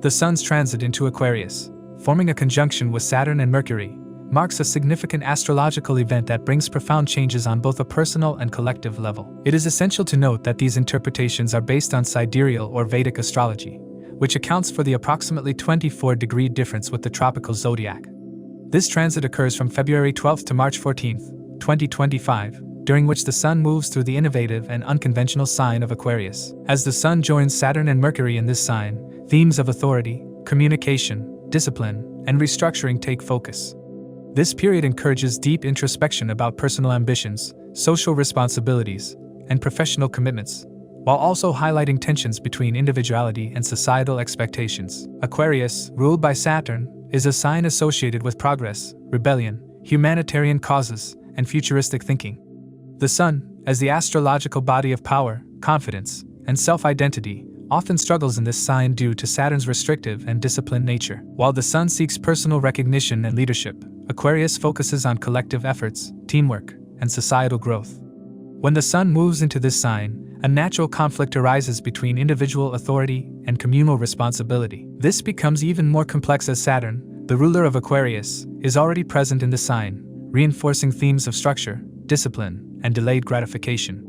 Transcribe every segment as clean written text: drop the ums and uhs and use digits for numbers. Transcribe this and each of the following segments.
The Sun's transit into Aquarius, forming a conjunction with Saturn and Mercury, marks a significant astrological event that brings profound changes on both a personal and collective level. It is essential to note that these interpretations are based on sidereal or Vedic astrology, which accounts for the approximately 24-degree difference with the tropical zodiac. This transit occurs from February 12 to March 14, 2025, during which the Sun moves through the innovative and unconventional sign of Aquarius. As the Sun joins Saturn and Mercury in this sign, themes of authority, communication, discipline, and restructuring take focus. This period encourages deep introspection about personal ambitions, social responsibilities, and professional commitments, while also highlighting tensions between individuality and societal expectations. Aquarius, ruled by Saturn, is a sign associated with progress, rebellion, humanitarian causes, and futuristic thinking. The Sun, as the astrological body of power, confidence, and self-identity, often struggles in this sign due to Saturn's restrictive and disciplined nature. While the Sun seeks personal recognition and leadership, Aquarius focuses on collective efforts, teamwork, and societal growth. When the Sun moves into this sign, a natural conflict arises between individual authority and communal responsibility. This becomes even more complex as Saturn, the ruler of Aquarius, is already present in the sign, reinforcing themes of structure, discipline, and delayed gratification.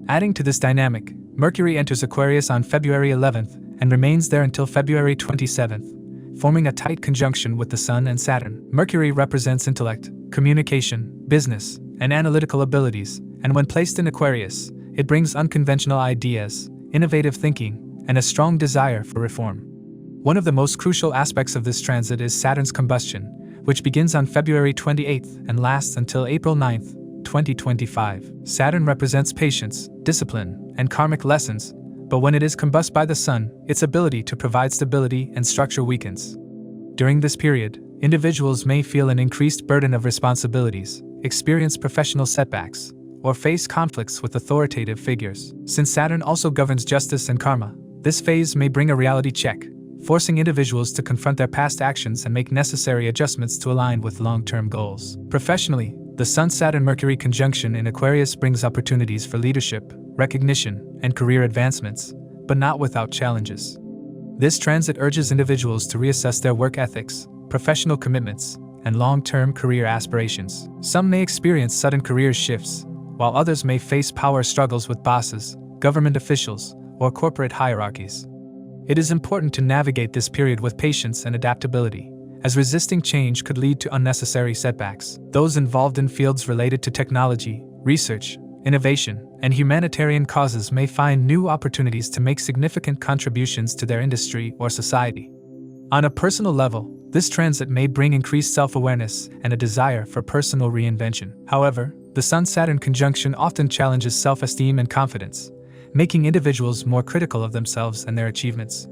Adding to this dynamic, Mercury enters Aquarius on February 11th and remains there until February 27th, forming a tight conjunction with the Sun and Saturn. Mercury represents intellect, communication, business, and analytical abilities, and when placed in Aquarius, it brings unconventional ideas, innovative thinking, and a strong desire for reform. One of the most crucial aspects of this transit is Saturn's combustion, which begins on February 28th and lasts until April 9th, 2025. Saturn represents patience, discipline, and karmic lessons, but when it is combusted by the Sun, its ability to provide stability and structure weakens. During this period, individuals may feel an increased burden of responsibilities, experience professional setbacks, or face conflicts with authoritative figures. Since Saturn also governs justice and karma, this phase may bring a reality check, forcing individuals to confront their past actions and make necessary adjustments to align with long-term goals. Professionally, the Sun-Saturn-Mercury conjunction in Aquarius brings opportunities for leadership, recognition, and career advancements, but not without challenges. This transit urges individuals to reassess their work ethics, professional commitments, and long-term career aspirations. Some may experience sudden career shifts, while others may face power struggles with bosses, government officials, or corporate hierarchies. It is important to navigate this period with patience and adaptability, as resisting change could lead to unnecessary setbacks. Those involved in fields related to technology, research, innovation, and humanitarian causes may find new opportunities to make significant contributions to their industry or society. On a personal level, this transit may bring increased self-awareness and a desire for personal reinvention. However, the Sun-Saturn conjunction often challenges self-esteem and confidence, making individuals more critical of themselves and their achievements.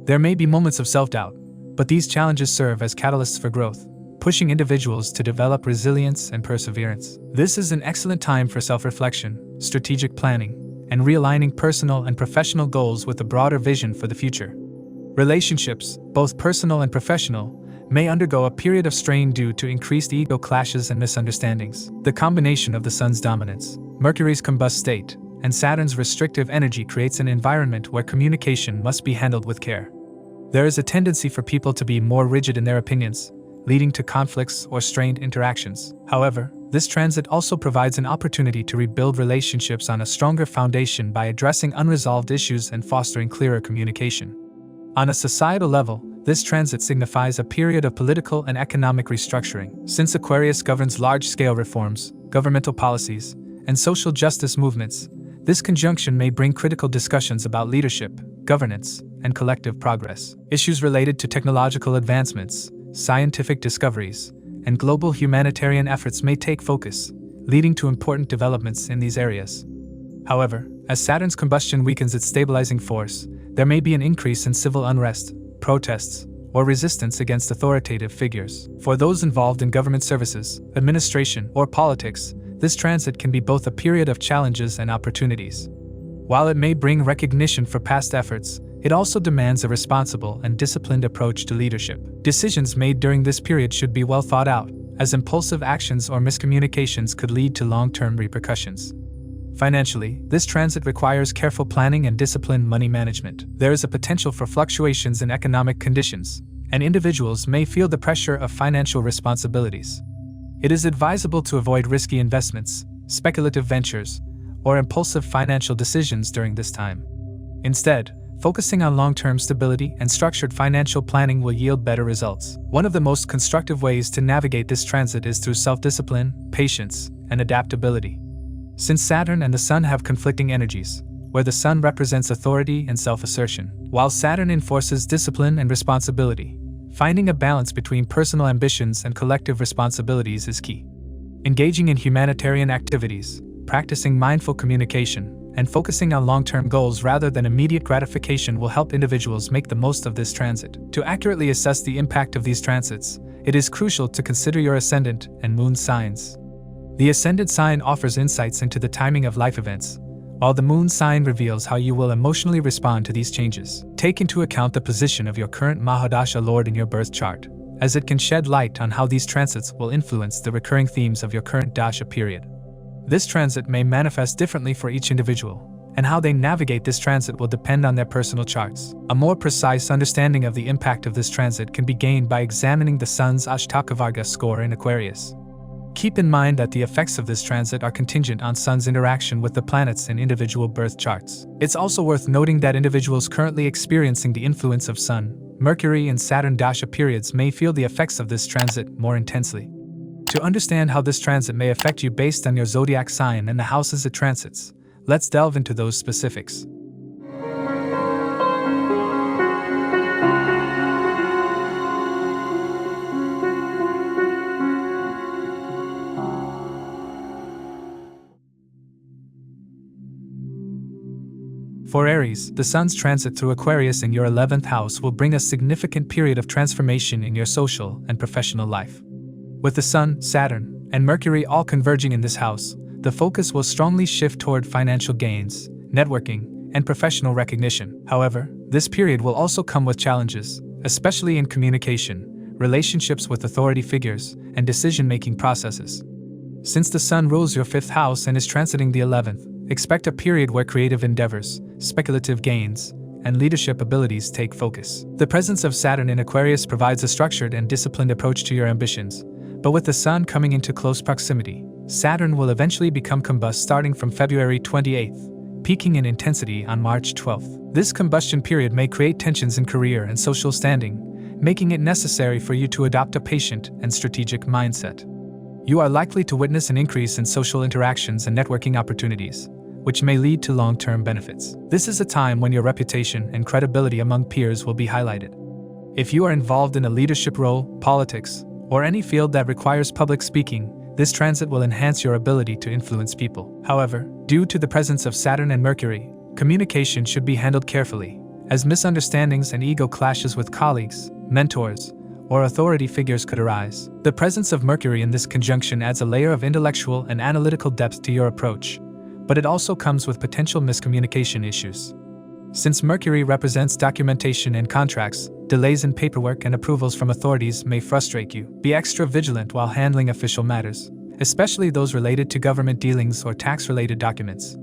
There may be moments of self-doubt, but these challenges serve as catalysts for growth, pushing individuals to develop resilience and perseverance. This is an excellent time for self-reflection, strategic planning, and realigning personal and professional goals with a broader vision for the future. Relationships, both personal and professional, may undergo a period of strain due to increased ego clashes and misunderstandings. The combination of the Sun's dominance, Mercury's combust state, and Saturn's restrictive energy creates an environment where communication must be handled with care. There is a tendency for people to be more rigid in their opinions, leading to conflicts or strained interactions. However, this transit also provides an opportunity to rebuild relationships on a stronger foundation by addressing unresolved issues and fostering clearer communication. On a societal level, this transit signifies a period of political and economic restructuring. Since Aquarius governs large-scale reforms, governmental policies, and social justice movements, this conjunction may bring critical discussions about leadership, governance, and collective progress. Issues related to technological advancements, scientific discoveries, and global humanitarian efforts may take focus, leading to important developments in these areas. However, as Saturn's combustion weakens its stabilizing force, there may be an increase in civil unrest, protests, or resistance against authoritative figures. For those involved in government services, administration, or politics, this transit can be both a period of challenges and opportunities. While it may bring recognition for past efforts, it also demands a responsible and disciplined approach to leadership. Decisions made during this period should be well thought out, as impulsive actions or miscommunications could lead to long-term repercussions. Financially, this transit requires careful planning and disciplined money management. There is a potential for fluctuations in economic conditions, and individuals may feel the pressure of financial responsibilities. It is advisable to avoid risky investments, speculative ventures, or impulsive financial decisions during this time. Instead, focusing on long-term stability and structured financial planning will yield better results. One of the most constructive ways to navigate this transit is through self-discipline, patience, and adaptability. Since Saturn and the Sun have conflicting energies, where the Sun represents authority and self-assertion, while Saturn enforces discipline and responsibility, finding a balance between personal ambitions and collective responsibilities is key. Engaging in humanitarian activities, practicing mindful communication, and focusing on long-term goals rather than immediate gratification will help individuals make the most of this transit. To accurately assess the impact of these transits, it is crucial to consider your ascendant and moon signs. The ascendant sign offers insights into the timing of life events, while the moon sign reveals how you will emotionally respond to these changes. Take into account the position of your current Mahadasha Lord in your birth chart, as it can shed light on how these transits will influence the recurring themes of your current dasha period. This transit may manifest differently for each individual, and how they navigate this transit will depend on their personal charts. A more precise understanding of the impact of this transit can be gained by examining the Sun's Ashtakavarga score in Aquarius. Keep in mind that the effects of this transit are contingent on Sun's interaction with the planets in individual birth charts. It's also worth noting that individuals currently experiencing the influence of Sun, Mercury, and Saturn dasha periods may feel the effects of this transit more intensely. To understand how this transit may affect you based on your zodiac sign and the houses it transits, let's delve into those specifics. For Aries, the Sun's transit through Aquarius in your 11th house will bring a significant period of transformation in your social and professional life. With the Sun, Saturn, and Mercury all converging in this house, the focus will strongly shift toward financial gains, networking, and professional recognition. However, this period will also come with challenges, especially in communication, relationships with authority figures, and decision-making processes. Since the Sun rules your 5th house and is transiting the 11th, expect a period where creative endeavors, speculative gains, and leadership abilities take focus. The presence of Saturn in Aquarius provides a structured and disciplined approach to your ambitions, but with the Sun coming into close proximity, Saturn will eventually become combust starting from February 28th, peaking in intensity on March 12th. This combustion period may create tensions in career and social standing, making it necessary for you to adopt a patient and strategic mindset. You are likely to witness an increase in social interactions and networking opportunities, which may lead to long-term benefits. This is a time when your reputation and credibility among peers will be highlighted. If you are involved in a leadership role, politics, or any field that requires public speaking, this transit will enhance your ability to influence people. However, due to the presence of Saturn and Mercury, communication should be handled carefully, as misunderstandings and ego clashes with colleagues, mentors, or authority figures could arise. The presence of Mercury in this conjunction adds a layer of intellectual and analytical depth to your approach, but it also comes with potential miscommunication issues. Since Mercury represents documentation and contracts, delays in paperwork and approvals from authorities may frustrate you. Be extra vigilant while handling official matters, especially those related to government dealings or tax-related documents.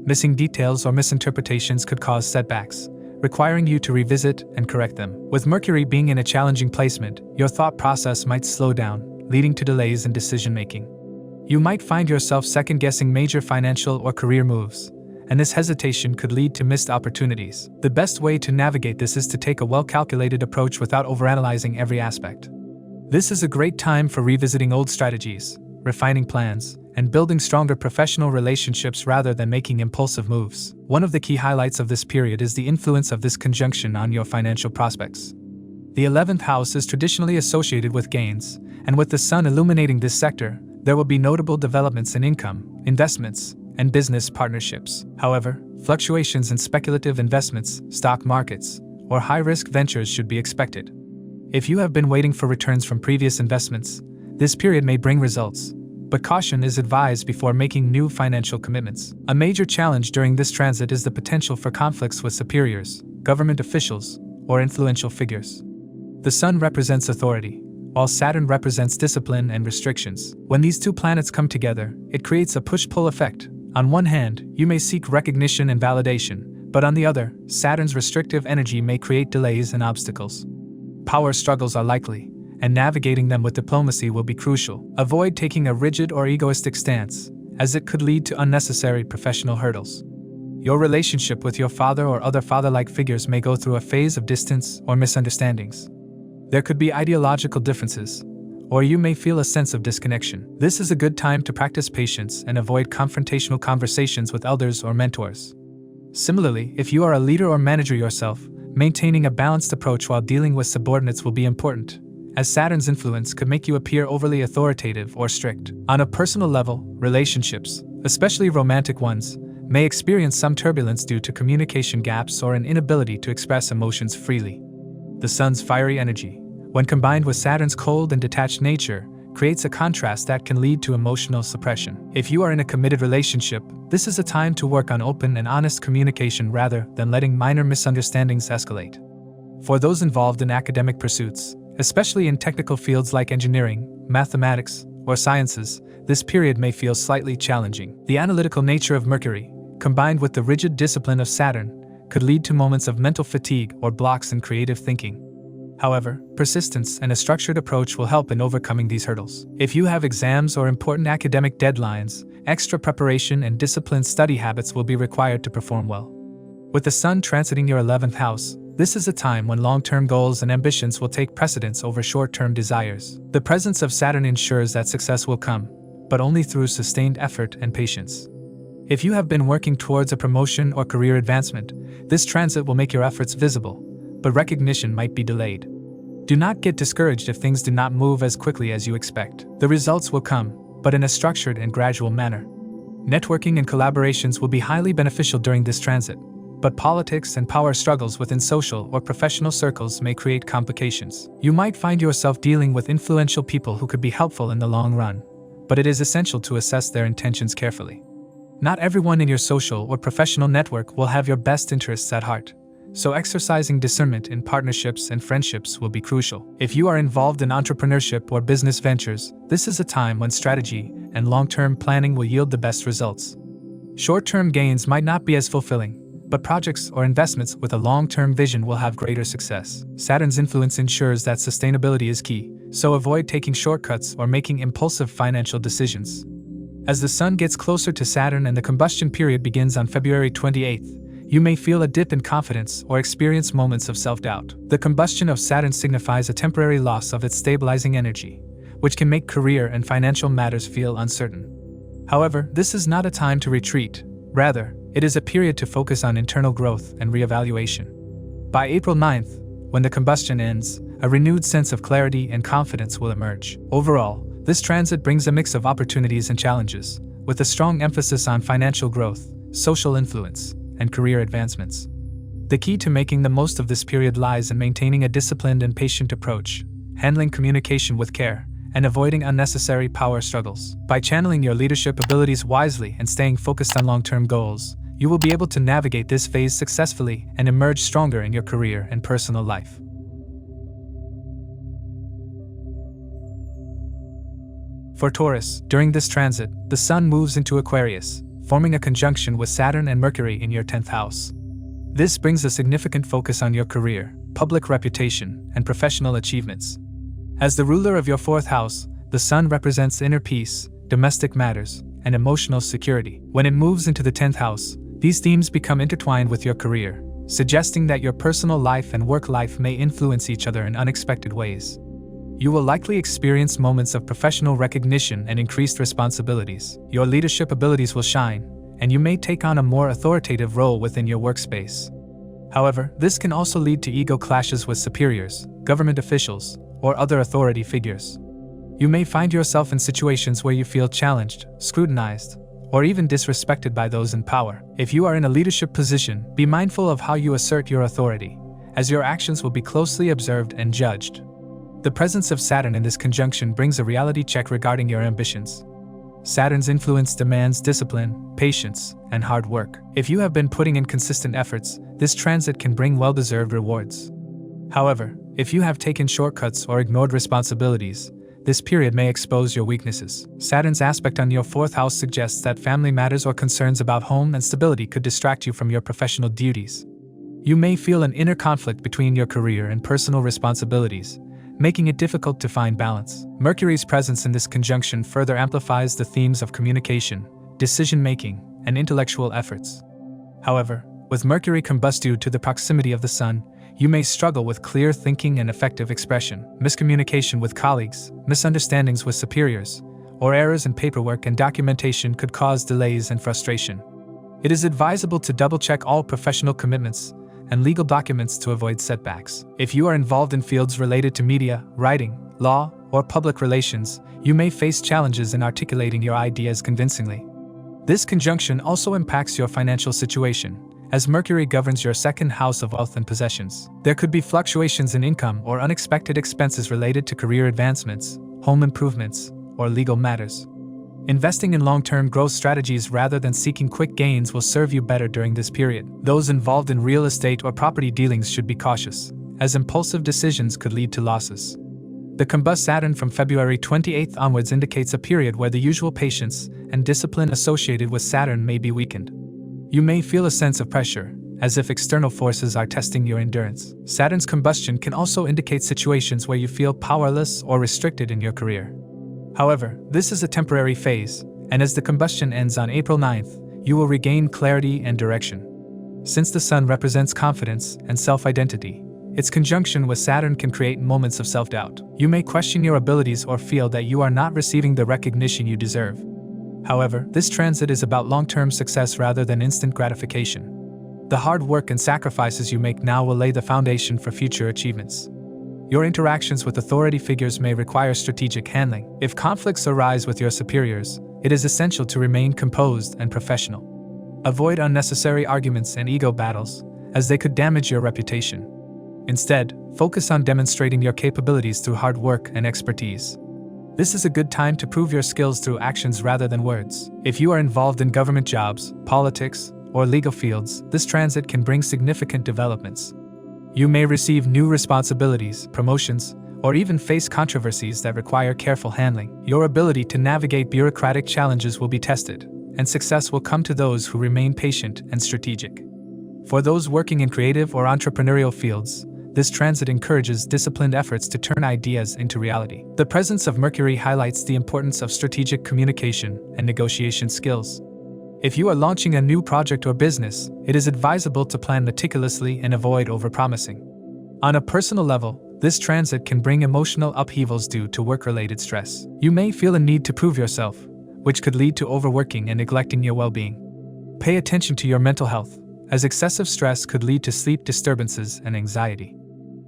Missing details or misinterpretations could cause setbacks, requiring you to revisit and correct them. With Mercury being in a challenging placement, your thought process might slow down, leading to delays in decision-making. You might find yourself second-guessing major financial or career moves, and this hesitation could lead to missed opportunities. The best way to navigate this is to take a well-calculated approach without overanalyzing every aspect. This is a great time for revisiting old strategies, refining plans, and building stronger professional relationships rather than making impulsive moves. One of the key highlights of this period is the influence of this conjunction on your financial prospects. The 11th house is traditionally associated with gains, and with the Sun illuminating this sector, there will be notable developments in income, investments, and business partnerships. However, fluctuations in speculative investments, stock markets, or high-risk ventures should be expected. If you have been waiting for returns from previous investments, this period may bring results, but caution is advised before making new financial commitments. A major challenge during this transit is the potential for conflicts with superiors, government officials, or influential figures. The Sun represents authority, while Saturn represents discipline and restrictions. When these two planets come together, it creates a push-pull effect, On one hand, you may seek recognition and validation, but on the other, Saturn's restrictive energy may create delays and obstacles. Power struggles are likely, and navigating them with diplomacy will be crucial. Avoid taking a rigid or egoistic stance, as it could lead to unnecessary professional hurdles. Your relationship with your father or other father-like figures may go through a phase of distance or misunderstandings. There could be ideological differences, or you may feel a sense of disconnection. This is a good time to practice patience and avoid confrontational conversations with elders or mentors. Similarly, if you are a leader or manager yourself, maintaining a balanced approach while dealing with subordinates will be important, as Saturn's influence could make you appear overly authoritative or strict. On a personal level, relationships, especially romantic ones, may experience some turbulence due to communication gaps or an inability to express emotions freely. The Sun's fiery energy, when combined with Saturn's cold and detached nature, creates a contrast that can lead to emotional suppression. If you are in a committed relationship, this is a time to work on open and honest communication rather than letting minor misunderstandings escalate. For those involved in academic pursuits, especially in technical fields like engineering, mathematics, or sciences, this period may feel slightly challenging. The analytical nature of Mercury, combined with the rigid discipline of Saturn, could lead to moments of mental fatigue or blocks in creative thinking. However, persistence and a structured approach will help in overcoming these hurdles. If you have exams or important academic deadlines, extra preparation and disciplined study habits will be required to perform well. With the Sun transiting your 11th house, this is a time when long-term goals and ambitions will take precedence over short-term desires. The presence of Saturn ensures that success will come, but only through sustained effort and patience. If you have been working towards a promotion or career advancement, this transit will make your efforts visible, but recognition might be delayed. Do not get discouraged if things do not move as quickly as you expect. The results will come, but in a structured and gradual manner. Networking and collaborations will be highly beneficial during this transit, but politics and power struggles within social or professional circles may create complications. You might find yourself dealing with influential people who could be helpful in the long run, but it is essential to assess their intentions carefully. Not everyone in your social or professional network will have your best interests at heart, so exercising discernment in partnerships and friendships will be crucial. If you are involved in entrepreneurship or business ventures, this is a time when strategy and long-term planning will yield the best results. Short-term gains might not be as fulfilling, but projects or investments with a long-term vision will have greater success. Saturn's influence ensures that sustainability is key, so avoid taking shortcuts or making impulsive financial decisions. As the Sun gets closer to Saturn and the combustion period begins on February 28th, you may feel a dip in confidence or experience moments of self-doubt. The combustion of Saturn signifies a temporary loss of its stabilizing energy, which can make career and financial matters feel uncertain. However, this is not a time to retreat. Rather, it is a period to focus on internal growth and reevaluation. By April 9th, when the combustion ends, a renewed sense of clarity and confidence will emerge. Overall, this transit brings a mix of opportunities and challenges, with a strong emphasis on financial growth, social influence, and career advancements. The key to making the most of this period lies in maintaining a disciplined and patient approach, handling communication with care, and avoiding unnecessary power struggles. By channeling your leadership abilities wisely and staying focused on long-term goals, you will be able to navigate this phase successfully and emerge stronger in your career and personal life. For Taurus, during this transit, the Sun moves into Aquarius, forming a conjunction with Saturn and Mercury in your 10th house. This brings a significant focus on your career, public reputation, and professional achievements. As the ruler of your 4th house, the Sun represents inner peace, domestic matters, and emotional security. When it moves into the 10th house, these themes become intertwined with your career, suggesting that your personal life and work life may influence each other in unexpected ways. You will likely experience moments of professional recognition and increased responsibilities. Your leadership abilities will shine, and you may take on a more authoritative role within your workspace. However, this can also lead to ego clashes with superiors, government officials, or other authority figures. You may find yourself in situations where you feel challenged, scrutinized, or even disrespected by those in power. If you are in a leadership position, be mindful of how you assert your authority, as your actions will be closely observed and judged. The presence of Saturn in this conjunction brings a reality check regarding your ambitions. Saturn's influence demands discipline, patience, and hard work. If you have been putting in consistent efforts, this transit can bring well-deserved rewards. However, if you have taken shortcuts or ignored responsibilities, this period may expose your weaknesses. Saturn's aspect on your 4th house suggests that family matters or concerns about home and stability could distract you from your professional duties. You may feel an inner conflict between your career and personal responsibilities, making it difficult to find balance. Mercury's presence in this conjunction further amplifies the themes of communication, decision-making, and intellectual efforts. However, with Mercury combust due to the proximity of the Sun, you may struggle with clear thinking and effective expression. Miscommunication with colleagues, misunderstandings with superiors, or errors in paperwork and documentation could cause delays and frustration. It is advisable to double-check all professional commitments and legal documents to avoid setbacks. If you are involved in fields related to media, writing, law, or public relations, you may face challenges in articulating your ideas convincingly. This conjunction also impacts your financial situation, as Mercury governs your 2nd house of wealth and possessions. There could be fluctuations in income or unexpected expenses related to career advancements, home improvements, or legal matters. Investing in long-term growth strategies rather than seeking quick gains will serve you better during this period. Those involved in real estate or property dealings should be cautious, as impulsive decisions could lead to losses. The combust Saturn from February 28th onwards indicates a period where the usual patience and discipline associated with Saturn may be weakened. You may feel a sense of pressure, as if external forces are testing your endurance. Saturn's combustion can also indicate situations where you feel powerless or restricted in your career. However, this is a temporary phase, and as the combustion ends on April 9th, you will regain clarity and direction. Since the Sun represents confidence and self-identity, its conjunction with Saturn can create moments of self-doubt. You may question your abilities or feel that you are not receiving the recognition you deserve. However, this transit is about long-term success rather than instant gratification. The hard work and sacrifices you make now will lay the foundation for future achievements. Your interactions with authority figures may require strategic handling. If conflicts arise with your superiors, it is essential to remain composed and professional. Avoid unnecessary arguments and ego battles, as they could damage your reputation. Instead, focus on demonstrating your capabilities through hard work and expertise. This is a good time to prove your skills through actions rather than words. If you are involved in government jobs, politics, or legal fields, this transit can bring significant developments. You may receive new responsibilities, promotions, or even face controversies that require careful handling. Your ability to navigate bureaucratic challenges will be tested, and success will come to those who remain patient and strategic. For those working in creative or entrepreneurial fields, this transit encourages disciplined efforts to turn ideas into reality. The presence of Mercury highlights the importance of strategic communication and negotiation skills. If you are launching a new project or business, it is advisable to plan meticulously and avoid overpromising. On a personal level, this transit can bring emotional upheavals due to work-related stress. You may feel a need to prove yourself, which could lead to overworking and neglecting your well-being. Pay attention to your mental health, as excessive stress could lead to sleep disturbances and anxiety.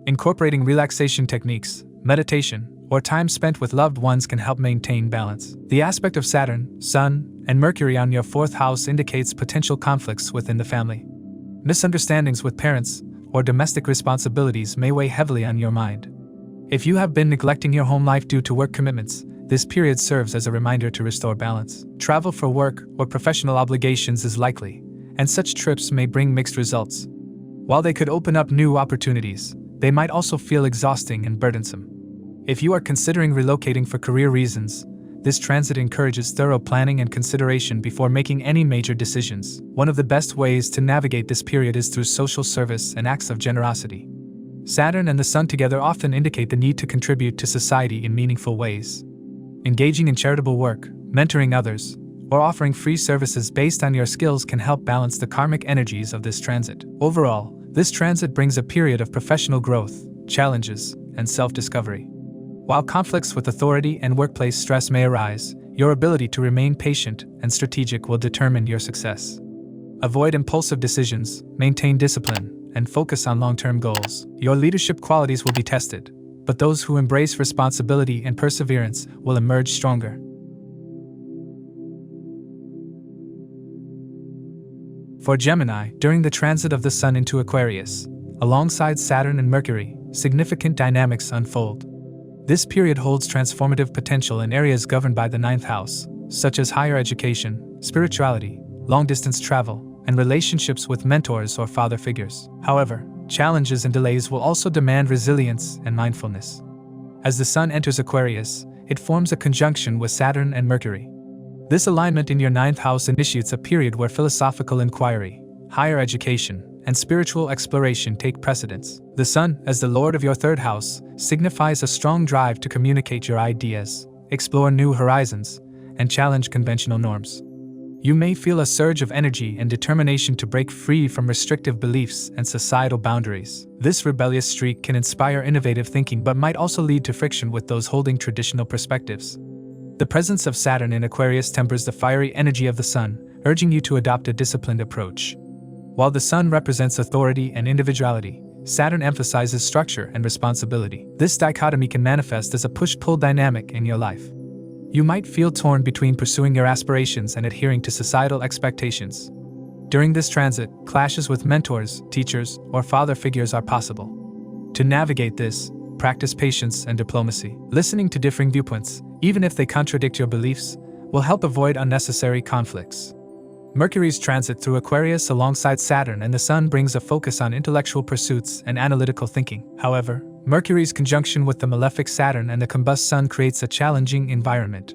Incorporating relaxation techniques, meditation, or time spent with loved ones can help maintain balance. The aspect of Saturn, Sun, and Mercury on your 4th house indicates potential conflicts within the family. Misunderstandings with parents or domestic responsibilities may weigh heavily on your mind. If you have been neglecting your home life due to work commitments, this period serves as a reminder to restore balance. Travel for work or professional obligations is likely, and such trips may bring mixed results. While they could open up new opportunities, they might also feel exhausting and burdensome. If you are considering relocating for career reasons, this transit encourages thorough planning and consideration before making any major decisions. One of the best ways to navigate this period is through social service and acts of generosity. Saturn and the Sun together often indicate the need to contribute to society in meaningful ways. Engaging in charitable work, mentoring others, or offering free services based on your skills can help balance the karmic energies of this transit. Overall, this transit brings a period of professional growth, challenges, and self-discovery. While conflicts with authority and workplace stress may arise, your ability to remain patient and strategic will determine your success. Avoid impulsive decisions, maintain discipline, and focus on long-term goals. Your leadership qualities will be tested, but those who embrace responsibility and perseverance will emerge stronger. For Gemini, during the transit of the Sun into Aquarius, alongside Saturn and Mercury, significant dynamics unfold. This period holds transformative potential in areas governed by the 9th house, such as higher education, spirituality, long-distance travel, and relationships with mentors or father figures. However, challenges and delays will also demand resilience and mindfulness. As the Sun enters Aquarius, it forms a conjunction with Saturn and Mercury. This alignment in your 9th house initiates a period where philosophical inquiry, higher education, and spiritual exploration take precedence. The Sun, as the Lord of your 3rd house, signifies a strong drive to communicate your ideas, explore new horizons, and challenge conventional norms. You may feel a surge of energy and determination to break free from restrictive beliefs and societal boundaries. This rebellious streak can inspire innovative thinking but might also lead to friction with those holding traditional perspectives. The presence of Saturn in Aquarius tempers the fiery energy of the Sun, urging you to adopt a disciplined approach. While the Sun represents authority and individuality, Saturn emphasizes structure and responsibility. This dichotomy can manifest as a push-pull dynamic in your life. You might feel torn between pursuing your aspirations and adhering to societal expectations. During this transit, clashes with mentors, teachers, or father figures are possible. To navigate this, practice patience and diplomacy. Listening to differing viewpoints, even if they contradict your beliefs, will help avoid unnecessary conflicts. Mercury's transit through Aquarius alongside Saturn and the Sun brings a focus on intellectual pursuits and analytical thinking. However, Mercury's conjunction with the malefic Saturn and the combust Sun creates a challenging environment.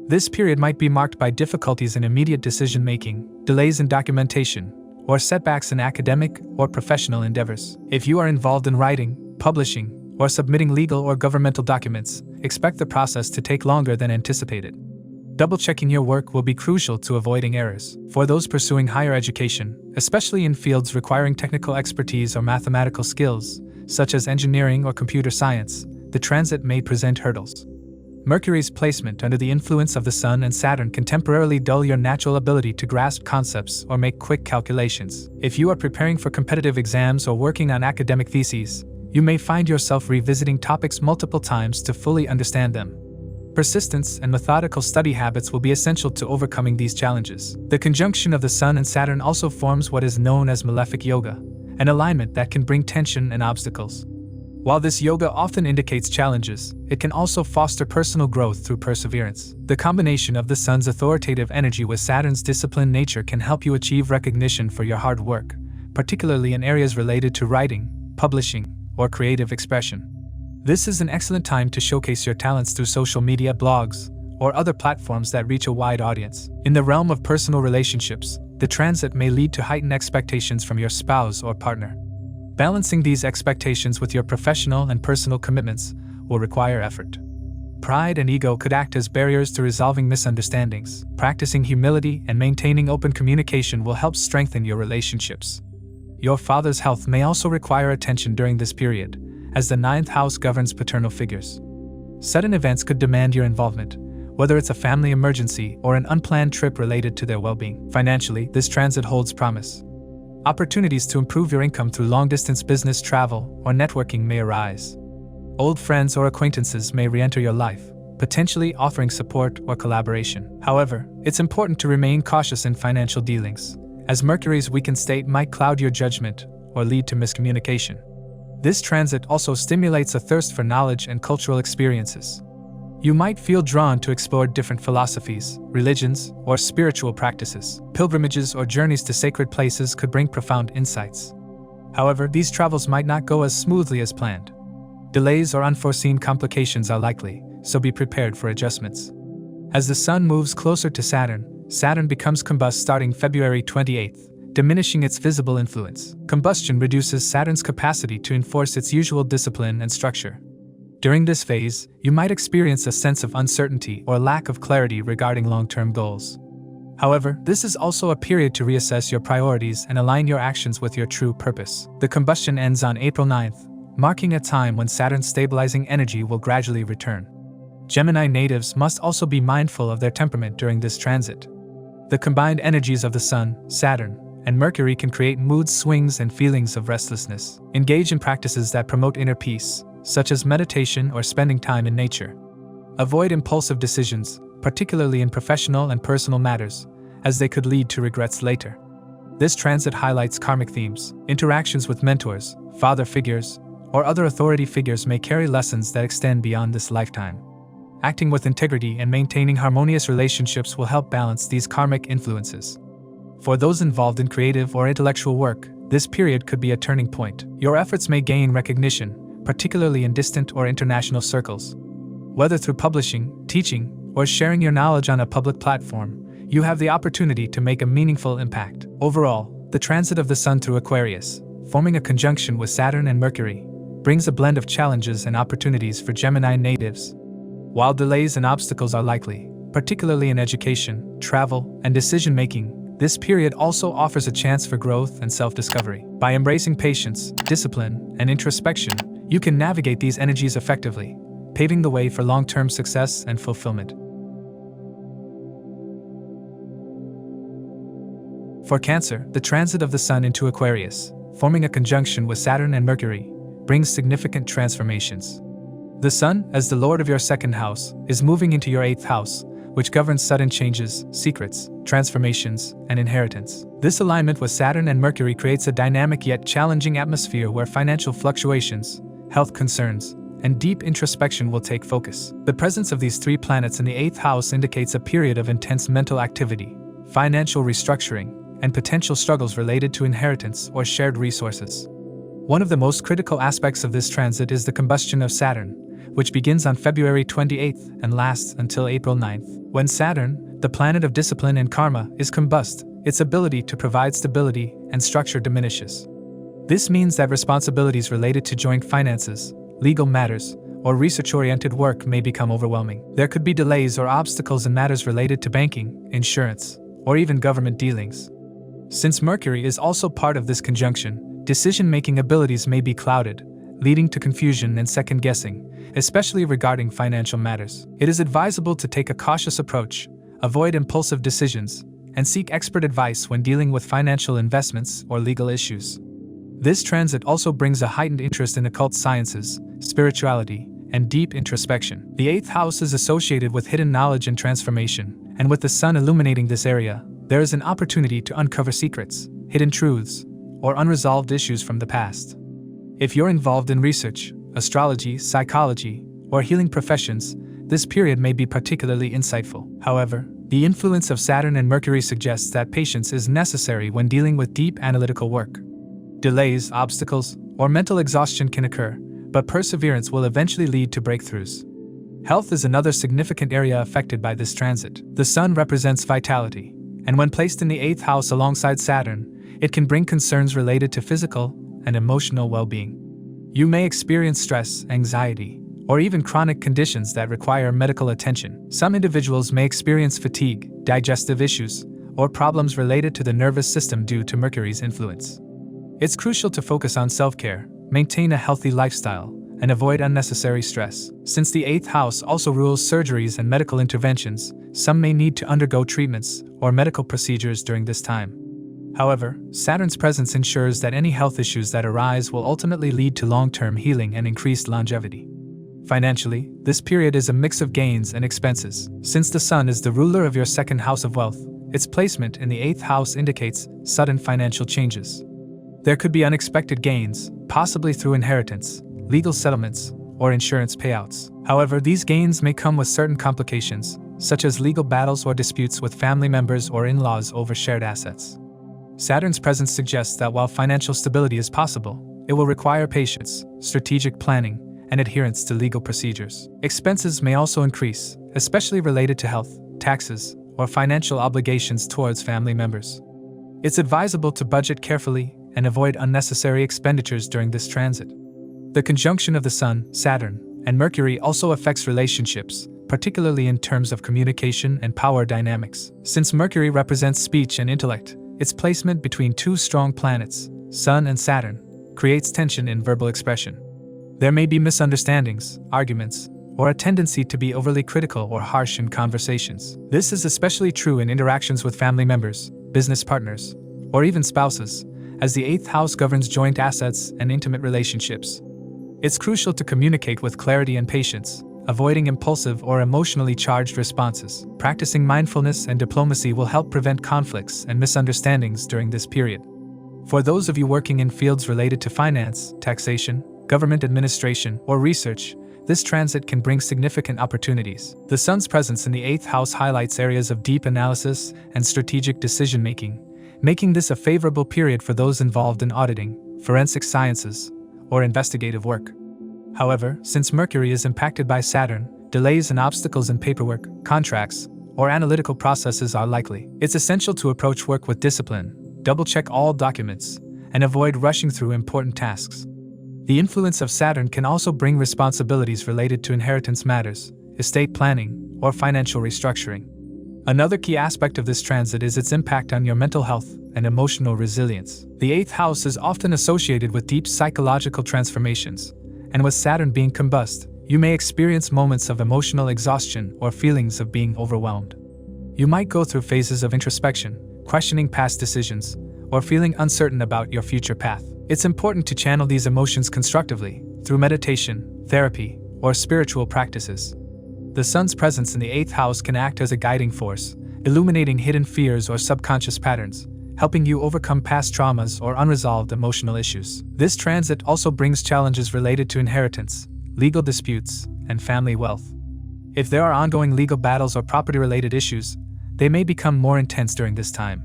This period might be marked by difficulties in immediate decision-making, delays in documentation, or setbacks in academic or professional endeavors. If you are involved in writing, publishing, or submitting legal or governmental documents, expect the process to take longer than anticipated. Double-checking your work will be crucial to avoiding errors. For those pursuing higher education, especially in fields requiring technical expertise or mathematical skills, such as engineering or computer science, the transit may present hurdles. Mercury's placement under the influence of the Sun and Saturn can temporarily dull your natural ability to grasp concepts or make quick calculations. If you are preparing for competitive exams or working on academic theses, you may find yourself revisiting topics multiple times to fully understand them. Persistence and methodical study habits will be essential to overcoming these challenges. The conjunction of the Sun and Saturn also forms what is known as malefic yoga, an alignment that can bring tension and obstacles. While this yoga often indicates challenges, it can also foster personal growth through perseverance. The combination of the Sun's authoritative energy with Saturn's disciplined nature can help you achieve recognition for your hard work, particularly in areas related to writing, publishing, or creative expression. This is an excellent time to showcase your talents through social media, blogs, or other platforms that reach a wide audience. In the realm of personal relationships, the transit may lead to heightened expectations from your spouse or partner. Balancing these expectations with your professional and personal commitments will require effort. Pride and ego could act as barriers to resolving misunderstandings. Practicing humility and maintaining open communication will help strengthen your relationships. Your father's health may also require attention during this period, as the 9th house governs paternal figures. Sudden events could demand your involvement, whether it's a family emergency or an unplanned trip related to their well-being. Financially, this transit holds promise. Opportunities to improve your income through long-distance business travel or networking may arise. Old friends or acquaintances may re-enter your life, potentially offering support or collaboration. However, it's important to remain cautious in financial dealings, as Mercury's weakened state might cloud your judgment or lead to miscommunication. This transit also stimulates a thirst for knowledge and cultural experiences. You might feel drawn to explore different philosophies, religions, or spiritual practices. Pilgrimages or journeys to sacred places could bring profound insights. However, these travels might not go as smoothly as planned. Delays or unforeseen complications are likely, so be prepared for adjustments. As the Sun moves closer to Saturn, Saturn becomes combust starting February 28th. Diminishing its visible influence. Combustion reduces Saturn's capacity to enforce its usual discipline and structure. During this phase, you might experience a sense of uncertainty or lack of clarity regarding long-term goals. However, this is also a period to reassess your priorities and align your actions with your true purpose. The combustion ends on April 9th, marking a time when Saturn's stabilizing energy will gradually return. Gemini natives must also be mindful of their temperament during this transit. The combined energies of the Sun, Saturn, and Mercury can create mood swings and feelings of restlessness. Engage in practices that promote inner peace, such as meditation or spending time in nature. Avoid impulsive decisions, particularly in professional and personal matters, as they could lead to regrets later. This transit highlights karmic themes. Interactions with mentors, father figures, or other authority figures may carry lessons that extend beyond this lifetime. Acting with integrity and maintaining harmonious relationships will help balance these karmic influences. For those involved in creative or intellectual work, this period could be a turning point. Your efforts may gain recognition, particularly in distant or international circles. Whether through publishing, teaching, or sharing your knowledge on a public platform, you have the opportunity to make a meaningful impact. Overall, the transit of the Sun through Aquarius, forming a conjunction with Saturn and Mercury, brings a blend of challenges and opportunities for Gemini natives. While delays and obstacles are likely, particularly in education, travel, and decision-making, this period also offers a chance for growth and self-discovery. By embracing patience, discipline, and introspection, you can navigate these energies effectively, paving the way for long-term success and fulfillment. For Cancer, the transit of the Sun into Aquarius, forming a conjunction with Saturn and Mercury, brings significant transformations. The Sun, as the Lord of your second house, is moving into your 8th house, which governs sudden changes, secrets, transformations, and inheritance. This alignment with Saturn and Mercury creates a dynamic yet challenging atmosphere where financial fluctuations, health concerns, and deep introspection will take focus. The presence of these 3 planets in the 8th house indicates a period of intense mental activity, financial restructuring, and potential struggles related to inheritance or shared resources. One of the most critical aspects of this transit is the combustion of Saturn, which begins on February 28th and lasts until April 9th. When Saturn, the planet of discipline and karma, is combust, its ability to provide stability and structure diminishes. This means that responsibilities related to joint finances, legal matters, or research-oriented work may become overwhelming. There could be delays or obstacles in matters related to banking, insurance, or even government dealings. Since Mercury is also part of this conjunction, decision-making abilities may be clouded, leading to confusion and second-guessing, especially regarding financial matters. It is advisable to take a cautious approach, avoid impulsive decisions, and seek expert advice when dealing with financial investments or legal issues. This transit also brings a heightened interest in occult sciences, spirituality, and deep introspection. The 8th house is associated with hidden knowledge and transformation, and with the Sun illuminating this area, there is an opportunity to uncover secrets, hidden truths, or unresolved issues from the past. If you're involved in research, astrology, psychology, or healing professions, this period may be particularly insightful. However, the influence of Saturn and Mercury suggests that patience is necessary when dealing with deep analytical work. Delays, obstacles, or mental exhaustion can occur, but perseverance will eventually lead to breakthroughs. Health is another significant area affected by this transit. The Sun represents vitality, and when placed in the 8th house alongside Saturn, it can bring concerns related to physical and emotional well-being. You may experience stress, anxiety, or even chronic conditions that require medical attention. Some individuals may experience fatigue, digestive issues, or problems related to the nervous system due to Mercury's influence. It's crucial to focus on self-care, maintain a healthy lifestyle, and avoid unnecessary stress. Since the 8th house also rules surgeries and medical interventions, some may need to undergo treatments or medical procedures during this time. However, Saturn's presence ensures that any health issues that arise will ultimately lead to long-term healing and increased longevity. Financially, this period is a mix of gains and expenses. Since the Sun is the ruler of your second house of wealth, its placement in the 8th house indicates sudden financial changes. There could be unexpected gains, possibly through inheritance, legal settlements, or insurance payouts. However, these gains may come with certain complications, such as legal battles or disputes with family members or in-laws over shared assets. Saturn's presence suggests that while financial stability is possible, it will require patience, strategic planning, and adherence to legal procedures. Expenses may also increase, especially related to health, taxes, or financial obligations towards family members. It's advisable to budget carefully and avoid unnecessary expenditures during this transit. The conjunction of the Sun, Saturn, and Mercury also affects relationships, particularly in terms of communication and power dynamics. Since Mercury represents speech and intellect, its placement between 2 strong planets, Sun and Saturn, creates tension in verbal expression. There may be misunderstandings, arguments, or a tendency to be overly critical or harsh in conversations. This is especially true in interactions with family members, business partners, or even spouses, as the 8th house governs joint assets and intimate relationships. It's crucial to communicate with clarity and patience, avoiding impulsive or emotionally charged responses. Practicing mindfulness and diplomacy will help prevent conflicts and misunderstandings during this period. For those of you working in fields related to finance, taxation, government administration, or research, this transit can bring significant opportunities. The Sun's presence in the 8th house highlights areas of deep analysis and strategic decision-making, making this a favorable period for those involved in auditing, forensic sciences, or investigative work. However, since Mercury is impacted by Saturn, delays and obstacles in paperwork, contracts, or analytical processes are likely. It's essential to approach work with discipline, double-check all documents, and avoid rushing through important tasks. The influence of Saturn can also bring responsibilities related to inheritance matters, estate planning, or financial restructuring. Another key aspect of this transit is its impact on your mental health and emotional resilience. The 8th house is often associated with deep psychological transformations, and with Saturn being combust, you may experience moments of emotional exhaustion or feelings of being overwhelmed. You might go through phases of introspection, questioning past decisions, or feeling uncertain about your future path. It's important to channel these emotions constructively through meditation, therapy, or spiritual practices. The Sun's presence in the 8th house can act as a guiding force, illuminating hidden fears or subconscious patterns, helping you overcome past traumas or unresolved emotional issues. This transit also brings challenges related to inheritance, legal disputes, and family wealth. If there are ongoing legal battles or property-related issues, they may become more intense during this time.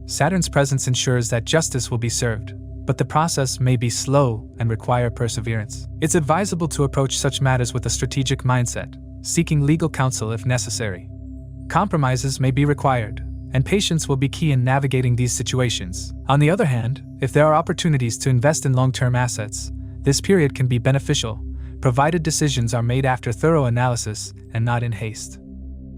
Saturn's presence ensures that justice will be served, but the process may be slow and require perseverance. It's advisable to approach such matters with a strategic mindset, seeking legal counsel if necessary. Compromises may be required, and patience will be key in navigating these situations. On the other hand, if there are opportunities to invest in long-term assets, this period can be beneficial, provided decisions are made after thorough analysis and not in haste.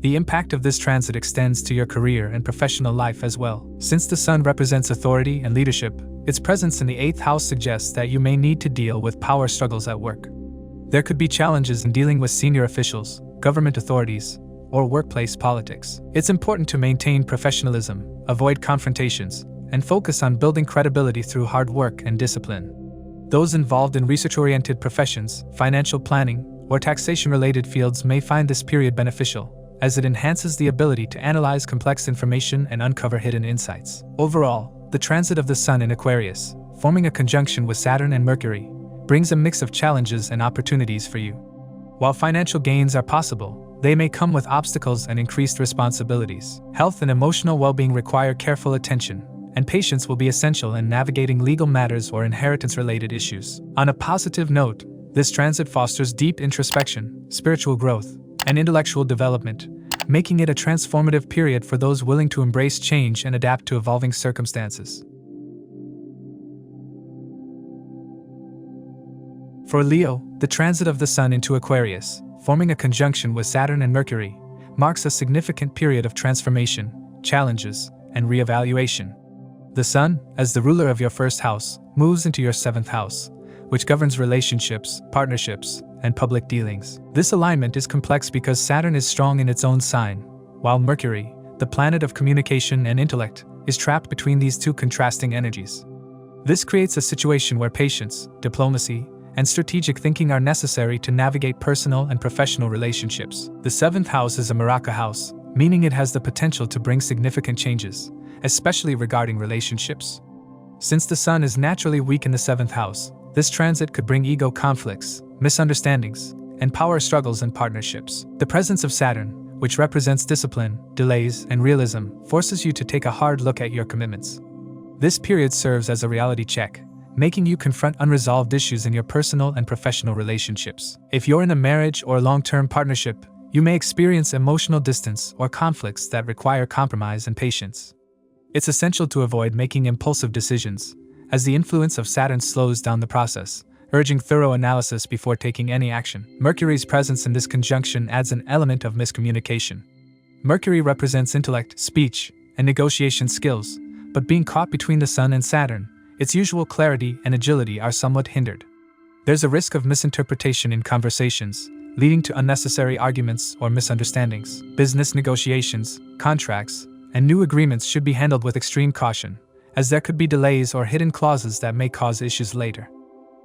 The impact of this transit extends to your career and professional life as well. Since the Sun represents authority and leadership, its presence in the 8th house suggests that you may need to deal with power struggles at work. There could be challenges in dealing with senior officials, government authorities, or workplace politics. It's important to maintain professionalism, avoid confrontations, and focus on building credibility through hard work and discipline. Those involved in research-oriented professions, financial planning, or taxation-related fields may find this period beneficial, as it enhances the ability to analyze complex information and uncover hidden insights. Overall, the transit of the Sun in Aquarius, forming a conjunction with Saturn and Mercury, brings a mix of challenges and opportunities for you. While financial gains are possible, they may come with obstacles and increased responsibilities. Health and emotional well-being require careful attention, and patience will be essential in navigating legal matters or inheritance-related issues. On a positive note, this transit fosters deep introspection, spiritual growth, and intellectual development, making it a transformative period for those willing to embrace change and adapt to evolving circumstances. For Leo, the transit of the Sun into Aquarius, forming a conjunction with Saturn and Mercury, marks a significant period of transformation, challenges, and re-evaluation. The Sun, as the ruler of your first house, moves into your 7th house, which governs relationships, partnerships, and public dealings. This alignment is complex because Saturn is strong in its own sign, while Mercury, the planet of communication and intellect, is trapped between these two contrasting energies. This creates a situation where patience, diplomacy, and strategic thinking are necessary to navigate personal and professional relationships. The 7th house is a Maraca house, meaning it has the potential to bring significant changes, especially regarding relationships. Since the Sun is naturally weak in the 7th house, this transit could bring ego conflicts, misunderstandings, and power struggles in partnerships. The presence of Saturn, which represents discipline, delays, and realism, forces you to take a hard look at your commitments. This period serves as a reality check, making you confront unresolved issues in your personal and professional relationships. If you're in a marriage or long-term partnership, you may experience emotional distance or conflicts that require compromise and patience. It's essential to avoid making impulsive decisions, as the influence of Saturn slows down the process, urging thorough analysis before taking any action. Mercury's presence in this conjunction adds an element of miscommunication. Mercury represents intellect, speech, and negotiation skills, but being caught between the Sun and Saturn, its usual clarity and agility are somewhat hindered. There's a risk of misinterpretation in conversations, leading to unnecessary arguments or misunderstandings. Business negotiations, contracts, and new agreements should be handled with extreme caution, as there could be delays or hidden clauses that may cause issues later.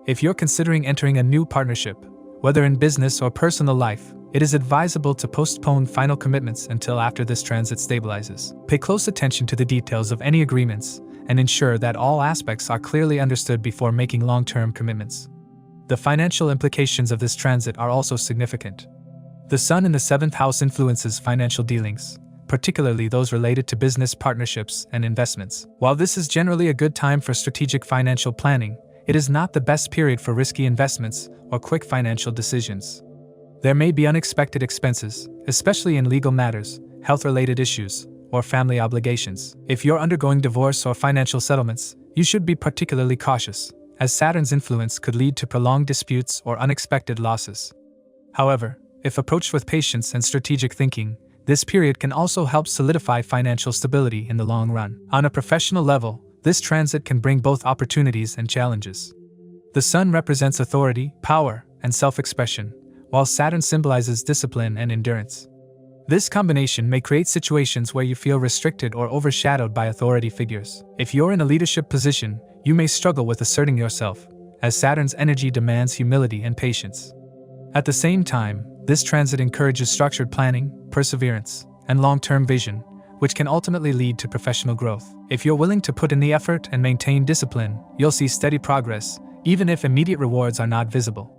If you're considering entering a new partnership, whether in business or personal life, it is advisable to postpone final commitments until after this transit stabilizes. Pay close attention to the details of any agreements and ensure that all aspects are clearly understood before making long-term commitments. The financial implications of this transit are also significant. The Sun in the 7th house influences financial dealings, particularly those related to business partnerships and investments. While this is generally a good time for strategic financial planning, it is not the best period for risky investments or quick financial decisions. There may be unexpected expenses, especially in legal matters, health-related issues, or family obligations. If you're undergoing divorce or financial settlements, you should be particularly cautious, as Saturn's influence could lead to prolonged disputes or unexpected losses. However, if approached with patience and strategic thinking, this period can also help solidify financial stability in the long run. On a professional level, this transit can bring both opportunities and challenges. The Sun represents authority, power, and self-expression, while Saturn symbolizes discipline and endurance. This combination may create situations where you feel restricted or overshadowed by authority figures. If you're in a leadership position, you may struggle with asserting yourself, as Saturn's energy demands humility and patience. At the same time, this transit encourages structured planning, perseverance, and long-term vision, which can ultimately lead to professional growth. If you're willing to put in the effort and maintain discipline, you'll see steady progress, even if immediate rewards are not visible.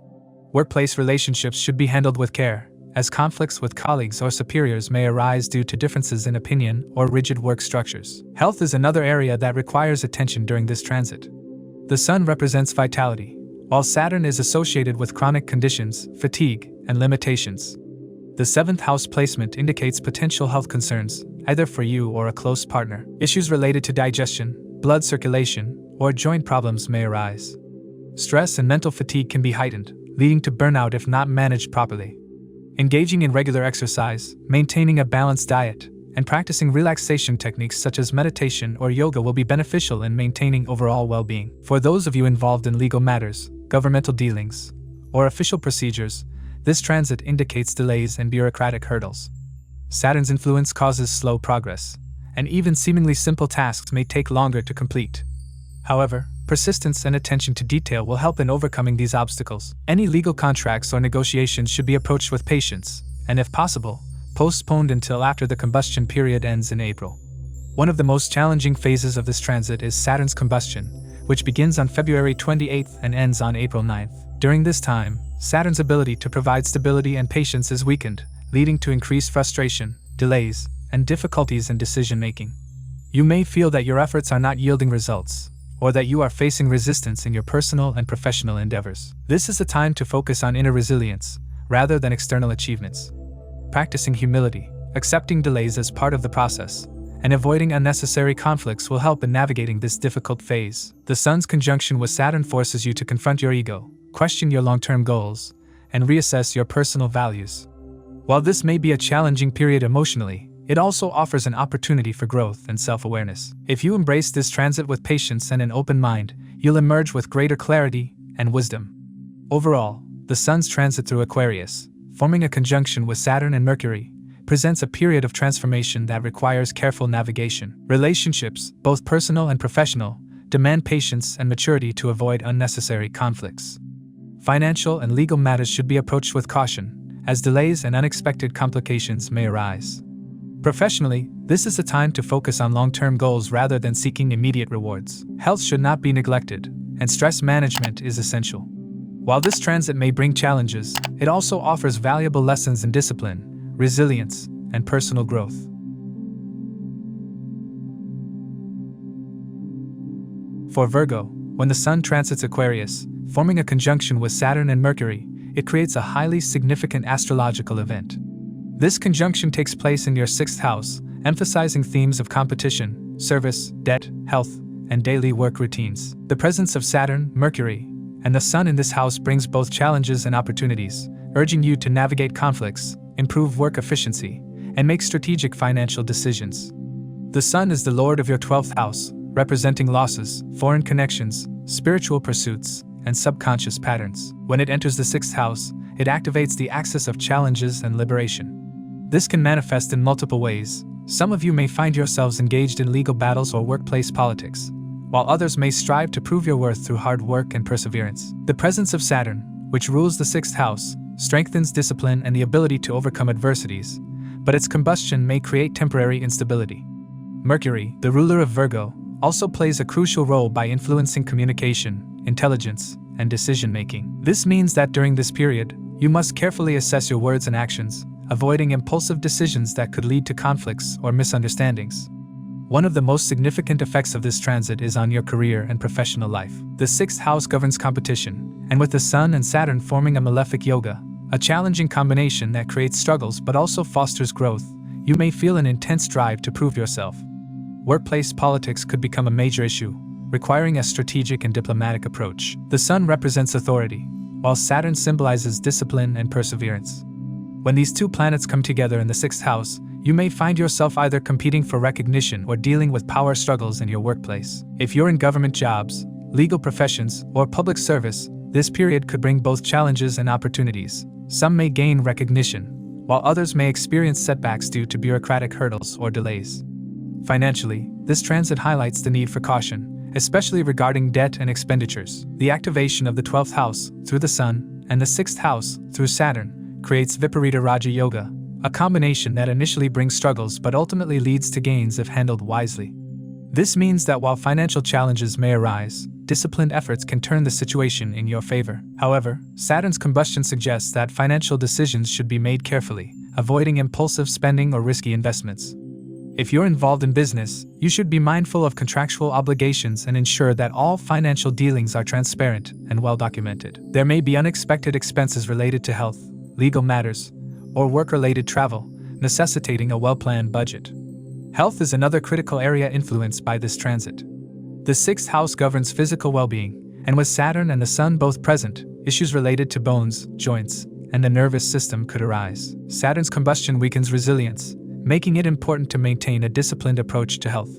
Workplace relationships should be handled with care, as conflicts with colleagues or superiors may arise due to differences in opinion or rigid work structures. Health is another area that requires attention during this transit. The Sun represents vitality, while Saturn is associated with chronic conditions, fatigue, and limitations. The 7th house placement indicates potential health concerns, either for you or a close partner. Issues related to digestion, blood circulation, or joint problems may arise. Stress and mental fatigue can be heightened, leading to burnout if not managed properly. Engaging in regular exercise, maintaining a balanced diet, and practicing relaxation techniques such as meditation or yoga will be beneficial in maintaining overall well-being. For those of you involved in legal matters, governmental dealings, or official procedures, this transit indicates delays and bureaucratic hurdles. Saturn's influence causes slow progress, and even seemingly simple tasks may take longer to complete. However, persistence and attention to detail will help in overcoming these obstacles. Any legal contracts or negotiations should be approached with patience, and if possible, postponed until after the combustion period ends in April. One of the most challenging phases of this transit is Saturn's combustion, which begins on February 28th and ends on April 9th. During this time, Saturn's ability to provide stability and patience is weakened, leading to increased frustration, delays, and difficulties in decision-making. You may feel that your efforts are not yielding results, or that you are facing resistance in your personal and professional endeavors. This is a time to focus on inner resilience, rather than external achievements. Practicing humility, accepting delays as part of the process, and avoiding unnecessary conflicts will help in navigating this difficult phase. The Sun's conjunction with Saturn forces you to confront your ego, question your long-term goals, and reassess your personal values. While this may be a challenging period emotionally, it also offers an opportunity for growth and self-awareness. If you embrace this transit with patience and an open mind, you'll emerge with greater clarity and wisdom. Overall, the Sun's transit through Aquarius, forming a conjunction with Saturn and Mercury, presents a period of transformation that requires careful navigation. Relationships, both personal and professional, demand patience and maturity to avoid unnecessary conflicts. Financial and legal matters should be approached with caution, as delays and unexpected complications may arise. Professionally, this is a time to focus on long-term goals rather than seeking immediate rewards. Health should not be neglected, and stress management is essential. While this transit may bring challenges, it also offers valuable lessons in discipline, resilience, and personal growth. For Virgo, when the Sun transits Aquarius, forming a conjunction with Saturn and Mercury, it creates a highly significant astrological event. This conjunction takes place in your 6th house, emphasizing themes of competition, service, debt, health, and daily work routines. The presence of Saturn, Mercury, and the Sun in this house brings both challenges and opportunities, urging you to navigate conflicts, improve work efficiency, and make strategic financial decisions. The Sun is the Lord of your 12th house, representing losses, foreign connections, spiritual pursuits, and subconscious patterns. When it enters the 6th house, it activates the axis of challenges and liberation. This can manifest in multiple ways. Some of you may find yourselves engaged in legal battles or workplace politics, while others may strive to prove your worth through hard work and perseverance. The presence of Saturn, which rules the 6th house, strengthens discipline and the ability to overcome adversities, but its combustion may create temporary instability. Mercury, the ruler of Virgo, also plays a crucial role by influencing communication, intelligence, and decision-making. This means that during this period, you must carefully assess your words and actions, avoiding impulsive decisions that could lead to conflicts or misunderstandings. One of the most significant effects of this transit is on your career and professional life. The 6th house governs competition, and with the Sun and Saturn forming a malefic yoga, a challenging combination that creates struggles but also fosters growth. You may feel an intense drive to prove yourself. Workplace politics could become a major issue, requiring a strategic and diplomatic approach. The Sun represents authority, while Saturn symbolizes discipline and perseverance. When these two planets come together in the 6th house, you may find yourself either competing for recognition or dealing with power struggles in your workplace. If you're in government jobs, legal professions, or public service, this period could bring both challenges and opportunities. Some may gain recognition, while others may experience setbacks due to bureaucratic hurdles or delays. Financially, this transit highlights the need for caution, especially regarding debt and expenditures. The activation of the 12th house through the Sun and the 6th house through Saturn creates Viparita Raja Yoga, a combination that initially brings struggles but ultimately leads to gains if handled wisely. This means that while financial challenges may arise, disciplined efforts can turn the situation in your favor. However, Saturn's combustion suggests that financial decisions should be made carefully, avoiding impulsive spending or risky investments. If you're involved in business, you should be mindful of contractual obligations and ensure that all financial dealings are transparent and well documented. There may be unexpected expenses related to health, legal matters, or work-related travel, necessitating a well-planned budget. Health is another critical area influenced by this transit. The 6th house governs physical well-being, and with Saturn and the Sun both present, issues related to bones, joints, and the nervous system could arise. Saturn's combustion weakens resilience, making it important to maintain a disciplined approach to health.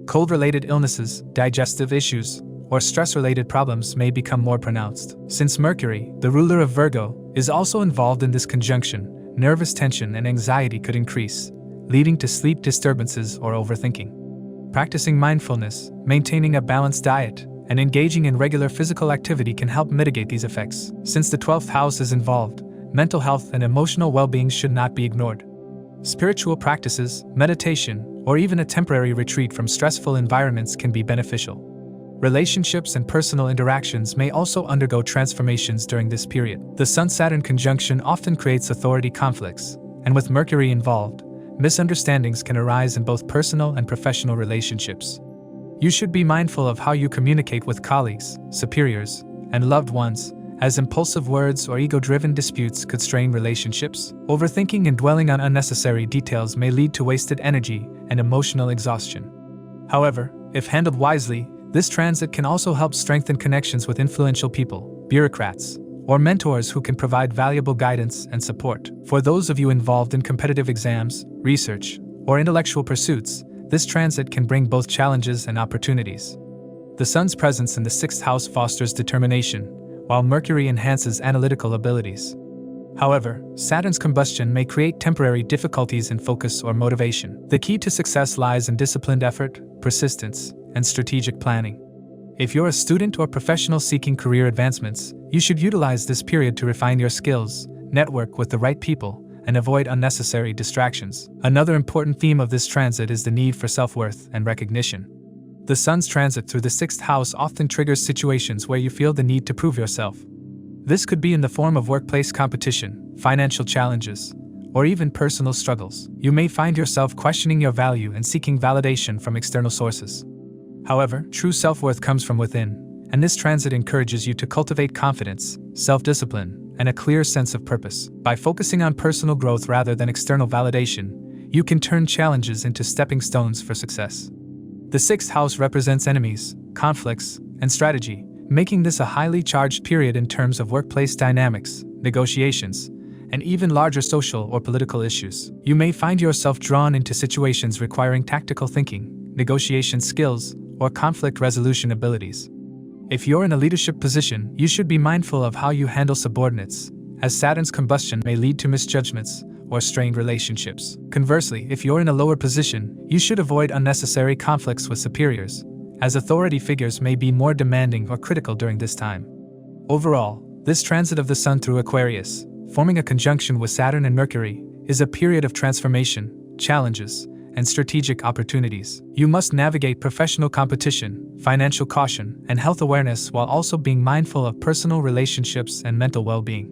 Cold-related illnesses, digestive issues, or stress-related problems may become more pronounced. Since Mercury, the ruler of Virgo, is also involved in this conjunction, nervous tension and anxiety could increase, leading to sleep disturbances or overthinking. Practicing mindfulness, maintaining a balanced diet, and engaging in regular physical activity can help mitigate these effects. Since the 12th house is involved, mental health and emotional well-being should not be ignored. Spiritual practices, meditation, or even a temporary retreat from stressful environments can be beneficial. Relationships and personal interactions may also undergo transformations during this period. The Sun-Saturn conjunction often creates authority conflicts, and with Mercury involved, misunderstandings can arise in both personal and professional relationships. You should be mindful of how you communicate with colleagues, superiors, and loved ones, as impulsive words or ego-driven disputes could strain relationships. Overthinking and dwelling on unnecessary details may lead to wasted energy and emotional exhaustion. However, if handled wisely, this transit can also help strengthen connections with influential people, bureaucrats, or mentors who can provide valuable guidance and support. For those of you involved in competitive exams, research, or intellectual pursuits, this transit can bring both challenges and opportunities. The Sun's presence in the 6th house fosters determination, while Mercury enhances analytical abilities. However, Saturn's combustion may create temporary difficulties in focus or motivation. The key to success lies in disciplined effort, persistence, and strategic planning. If you're a student or professional seeking career advancements, you should utilize this period to refine your skills, network with the right people, and avoid unnecessary distractions. Another important theme of this transit is the need for self-worth and recognition. The Sun's transit through the 6th house often triggers situations where you feel the need to prove yourself. This could be in the form of workplace competition, financial challenges, or even personal struggles. You may find yourself questioning your value and seeking validation from external sources. However, true self-worth comes from within, and this transit encourages you to cultivate confidence, self-discipline, and a clear sense of purpose. By focusing on personal growth rather than external validation, you can turn challenges into stepping stones for success. The 6th house represents enemies, conflicts, and strategy, making this a highly charged period in terms of workplace dynamics, negotiations, and even larger social or political issues. You may find yourself drawn into situations requiring tactical thinking, negotiation skills, or conflict resolution abilities. If you're in a leadership position, you should be mindful of how you handle subordinates, as Saturn's combustion may lead to misjudgments or strained relationships. Conversely, if you're in a lower position, you should avoid unnecessary conflicts with superiors, as authority figures may be more demanding or critical during this time. Overall, this transit of the Sun through Aquarius, forming a conjunction with Saturn and Mercury, is a period of transformation, challenges, and strategic opportunities. You must navigate professional competition, financial caution, and health awareness while also being mindful of personal relationships and mental well-being.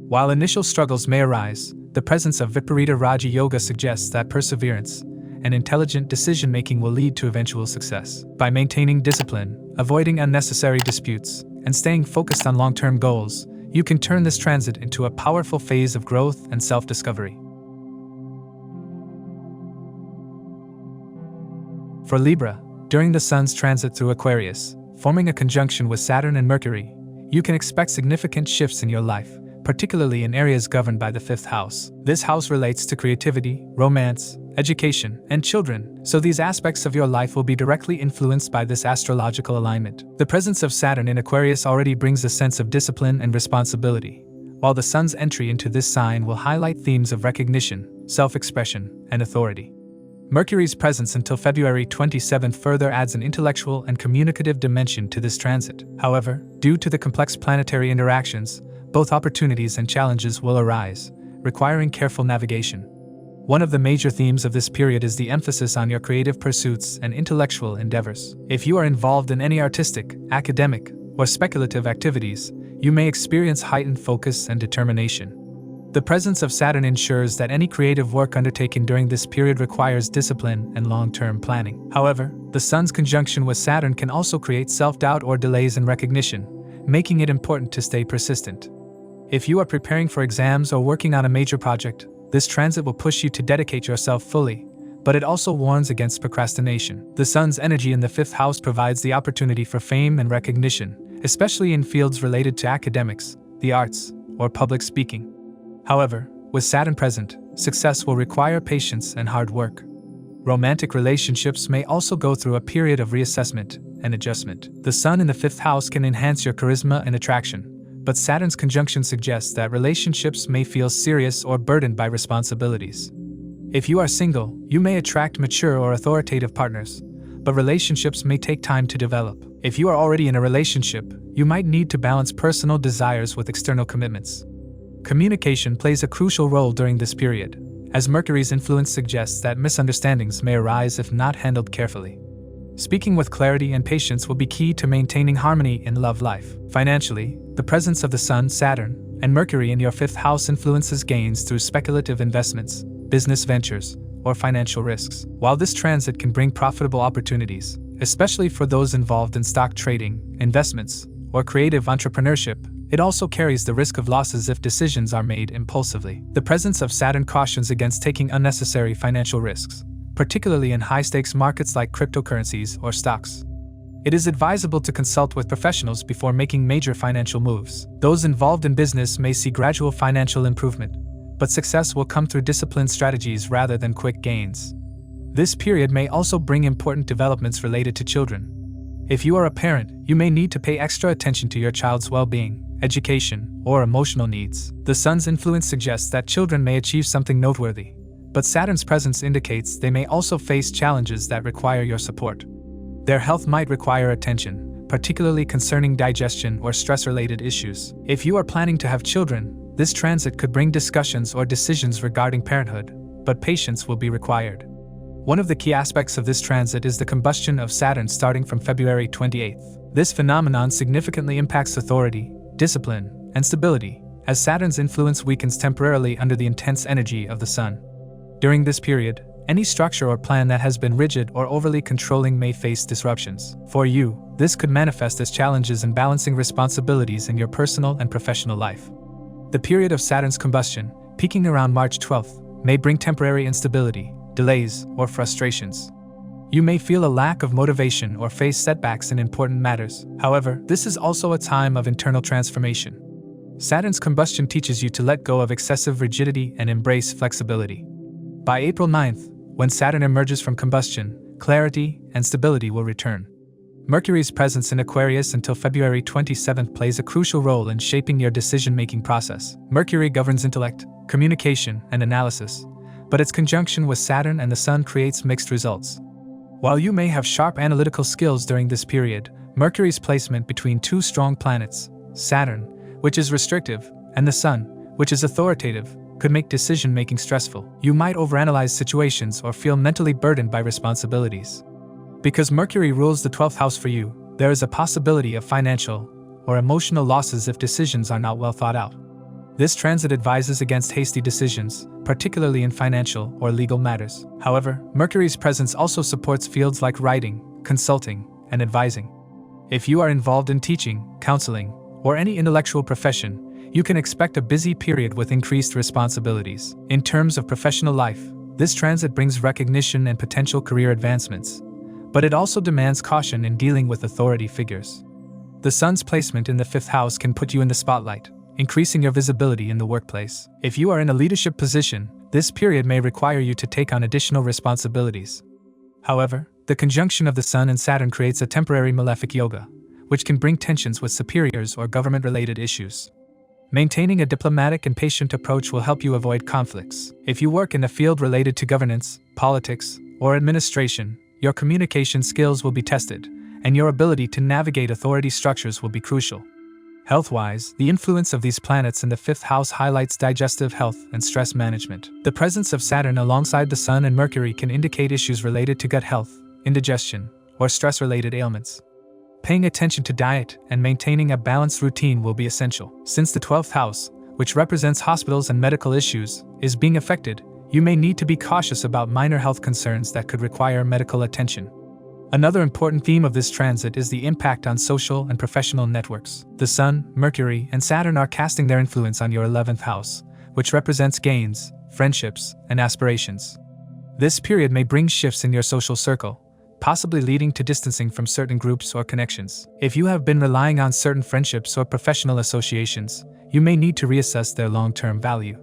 While initial struggles may arise, the presence of Viparita Raja Yoga suggests that perseverance and intelligent decision-making will lead to eventual success. By maintaining discipline, avoiding unnecessary disputes, and staying focused on long-term goals, you can turn this transit into a powerful phase of growth and self-discovery. For Libra, during the Sun's transit through Aquarius, forming a conjunction with Saturn and Mercury, you can expect significant shifts in your life, particularly in areas governed by the fifth house. This house relates to creativity, romance, education, and children, so these aspects of your life will be directly influenced by this astrological alignment. The presence of Saturn in Aquarius already brings a sense of discipline and responsibility, while the Sun's entry into this sign will highlight themes of recognition, self-expression, and authority. Mercury's presence until February 27 further adds an intellectual and communicative dimension to this transit. However, due to the complex planetary interactions, both opportunities and challenges will arise, requiring careful navigation. One of the major themes of this period is the emphasis on your creative pursuits and intellectual endeavors. If you are involved in any artistic, academic, or speculative activities, you may experience heightened focus and determination. The presence of Saturn ensures that any creative work undertaken during this period requires discipline and long-term planning. However, the Sun's conjunction with Saturn can also create self-doubt or delays in recognition, making it important to stay persistent. If you are preparing for exams or working on a major project, this transit will push you to dedicate yourself fully, but it also warns against procrastination. The Sun's energy in the fifth house provides the opportunity for fame and recognition, especially in fields related to academics, the arts, or public speaking. However, with Saturn present, success will require patience and hard work. Romantic relationships may also go through a period of reassessment and adjustment. The Sun in the fifth house can enhance your charisma and attraction, but Saturn's conjunction suggests that relationships may feel serious or burdened by responsibilities. If you are single, you may attract mature or authoritative partners, but relationships may take time to develop. If you are already in a relationship, you might need to balance personal desires with external commitments. Communication plays a crucial role during this period, as Mercury's influence suggests that misunderstandings may arise if not handled carefully. Speaking with clarity and patience will be key to maintaining harmony in love life. Financially, the presence of the Sun, Saturn, and Mercury in your fifth house influences gains through speculative investments, business ventures, or financial risks. While this transit can bring profitable opportunities, especially for those involved in stock trading, investments, or creative entrepreneurship, it also carries the risk of losses if decisions are made impulsively. The presence of Saturn cautions against taking unnecessary financial risks, particularly in high-stakes markets like cryptocurrencies or stocks. It is advisable to consult with professionals before making major financial moves. Those involved in business may see gradual financial improvement, but success will come through disciplined strategies rather than quick gains. This period may also bring important developments related to children. If you are a parent, you may need to pay extra attention to your child's well-being, education, or emotional needs. The Sun's influence suggests that children may achieve something noteworthy, but Saturn's presence indicates they may also face challenges that require your support. Their health might require attention, particularly concerning digestion or stress-related issues. If you are planning to have children, this transit could bring discussions or decisions regarding parenthood, but patience will be required. One of the key aspects of this transit is the combustion of Saturn starting from February 28th. This phenomenon significantly impacts authority, discipline, and stability, as Saturn's influence weakens temporarily under the intense energy of the Sun. During this period, any structure or plan that has been rigid or overly controlling may face disruptions. For you, this could manifest as challenges in balancing responsibilities in your personal and professional life. The period of Saturn's combustion, peaking around March 12th, may bring temporary instability, delays, or frustrations. You may feel a lack of motivation or face setbacks in important matters. However, this is also a time of internal transformation. Saturn's combustion teaches you to let go of excessive rigidity and embrace flexibility. By April 9th, when Saturn emerges from combustion, clarity and stability will return. Mercury's presence in Aquarius until February 27th plays a crucial role in shaping your decision-making process. Mercury governs intellect, communication, and analysis, but its conjunction with Saturn and the Sun creates mixed results. While you may have sharp analytical skills during this period, Mercury's placement between two strong planets, Saturn, which is restrictive, and the Sun, which is authoritative, could make decision-making stressful. You might overanalyze situations or feel mentally burdened by responsibilities. Because Mercury rules the 12th house for you, there is a possibility of financial or emotional losses if decisions are not well thought out. This transit advises against hasty decisions, particularly in financial or legal matters. However, Mercury's presence also supports fields like writing, consulting, and advising. If you are involved in teaching, counseling, or any intellectual profession, You can expect a busy period with increased responsibilities. In terms of professional life, this transit brings recognition and potential career advancements, but it also demands caution in dealing with authority figures. The Sun's placement in the 5th house can put you in the spotlight, increasing your visibility in the workplace. If you are in a leadership position, this period may require you to take on additional responsibilities. However, the conjunction of the Sun and Saturn creates a temporary malefic yoga, which can bring tensions with superiors or government-related issues. Maintaining a diplomatic and patient approach will help you avoid conflicts. If you work in a field related to governance, politics, or administration, your communication skills will be tested, and your ability to navigate authority structures will be crucial. Health-wise, the influence of these planets in the 5th house highlights digestive health and stress management. The presence of Saturn alongside the Sun and Mercury can indicate issues related to gut health, indigestion, or stress-related ailments. Paying attention to diet and maintaining a balanced routine will be essential. Since the 12th house, which represents hospitals and medical issues, is being affected, you may need to be cautious about minor health concerns that could require medical attention. Another important theme of this transit is the impact on social and professional networks. The Sun, Mercury, and Saturn are casting their influence on your 11th house, which represents gains, friendships, and aspirations. This period may bring shifts in your social circle, possibly leading to distancing from certain groups or connections. If you have been relying on certain friendships or professional associations, you may need to reassess their long-term value.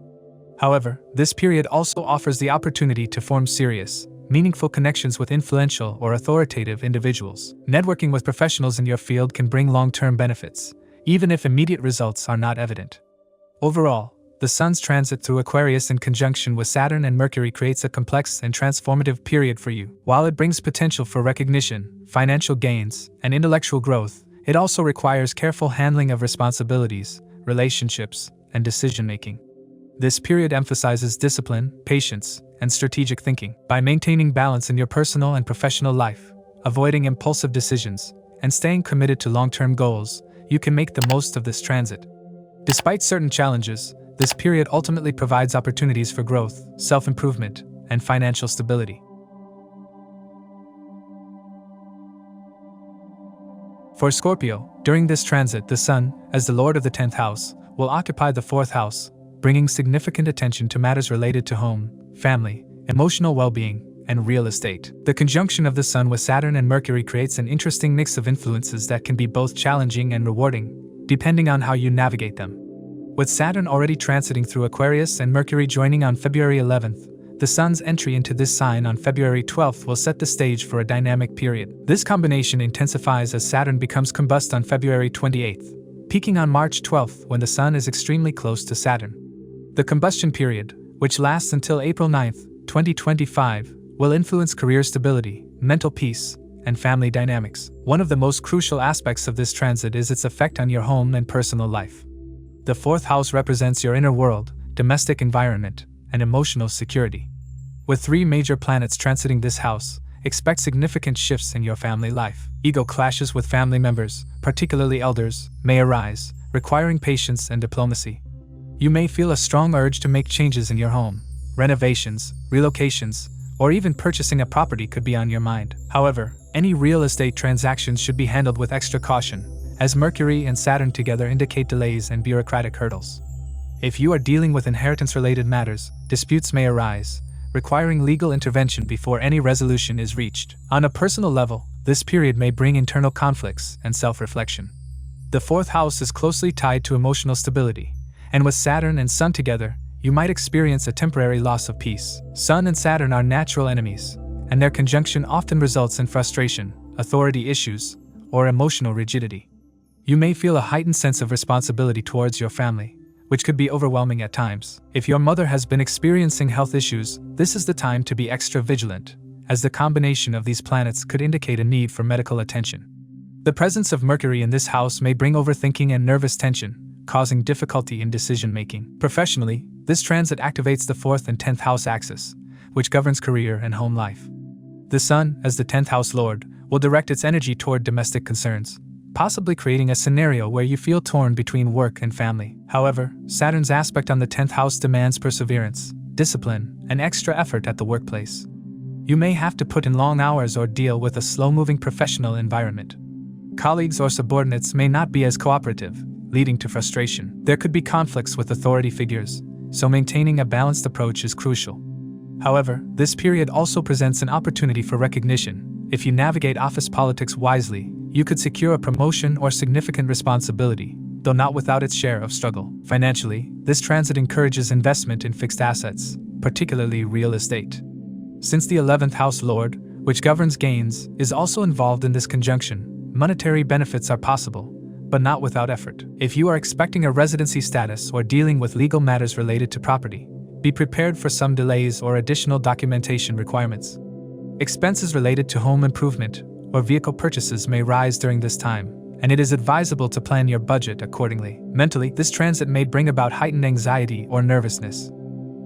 However, this period also offers the opportunity to form serious, meaningful connections with influential or authoritative individuals. Networking with professionals in your field can bring long-term benefits, even if immediate results are not evident. Overall, the Sun's transit through Aquarius in conjunction with Saturn and Mercury creates a complex and transformative period for you. While it brings potential for recognition, financial gains, and intellectual growth, it also requires careful handling of responsibilities, relationships, and decision-making. This period emphasizes discipline, patience, and strategic thinking. By maintaining balance in your personal and professional life, avoiding impulsive decisions, and staying committed to long-term goals, you can make the most of this transit. Despite certain challenges, this period ultimately provides opportunities for growth, self-improvement, and financial stability. For Scorpio, during this transit, the Sun, as the Lord of the 10th house, will occupy the 4th house, bringing significant attention to matters related to home, family, emotional well-being, and real estate. The conjunction of the Sun with Saturn and Mercury creates an interesting mix of influences that can be both challenging and rewarding, depending on how you navigate them. With Saturn already transiting through Aquarius and Mercury joining on February 11th, the Sun's entry into this sign on February 12th will set the stage for a dynamic period. This combination intensifies as Saturn becomes combust on February 28th, peaking on March 12th when the Sun is extremely close to Saturn. The combustion period, which lasts until April 9, 2025, will influence career stability, mental peace, and family dynamics. One of the most crucial aspects of this transit is its effect on your home and personal life. The 4th house represents your inner world, domestic environment, and emotional security. With 3 major planets transiting this house, expect significant shifts in your family life. Ego clashes with family members, particularly elders, may arise, requiring patience and diplomacy. You may feel a strong urge to make changes in your home. Renovations, relocations, or even purchasing a property could be on your mind. However, any real estate transactions should be handled with extra caution, as Mercury and Saturn together indicate delays and bureaucratic hurdles. If you are dealing with inheritance-related matters, disputes may arise, requiring legal intervention before any resolution is reached. On a personal level, this period may bring internal conflicts and self-reflection. The 4th house is closely tied to emotional stability, and with Saturn and Sun together, you might experience a temporary loss of peace. Sun and Saturn are natural enemies, and their conjunction often results in frustration, authority issues, or emotional rigidity. You may feel a heightened sense of responsibility towards your family, which could be overwhelming at times. If your mother has been experiencing health issues, this is the time to be extra vigilant, as the combination of these planets could indicate a need for medical attention. The presence of Mercury in this house may bring overthinking and nervous tension, causing difficulty in decision-making. Professionally, this transit activates the 4th and 10th house axis, which governs career and home life. The Sun, as the 10th house lord, will direct its energy toward domestic concerns, possibly creating a scenario where you feel torn between work and family. However, Saturn's aspect on the 10th house demands perseverance, discipline, and extra effort at the workplace. You may have to put in long hours or deal with a slow-moving professional environment. Colleagues or subordinates may not be as cooperative, leading to frustration. There could be conflicts with authority figures, so maintaining a balanced approach is crucial. However, this period also presents an opportunity for recognition. If you navigate office politics wisely, you could secure a promotion or significant responsibility, though not without its share of struggle. Financially, this transit encourages investment in fixed assets, particularly real estate. Since the 11th house lord, which governs gains, is also involved in this conjunction, monetary benefits are possible, but not without effort. If you are expecting a residency status or dealing with legal matters related to property, be prepared for some delays or additional documentation requirements. Expenses related to home improvement or vehicle purchases may rise during this time, and it is advisable to plan your budget accordingly. Mentally, this transit may bring about heightened anxiety or nervousness.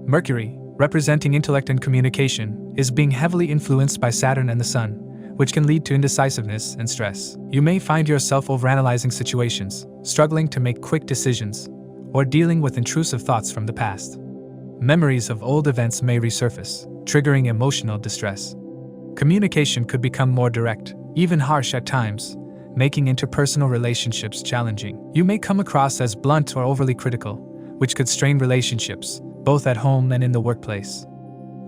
Mercury, representing intellect and communication, is being heavily influenced by Saturn and the Sun, which can lead to indecisiveness and stress. You may find yourself overanalyzing situations, struggling to make quick decisions, or dealing with intrusive thoughts from the past. Memories of old events may resurface, triggering emotional distress. Communication could become more direct, even harsh at times, making interpersonal relationships challenging. You may come across as blunt or overly critical, which could strain relationships, both at home and in the workplace.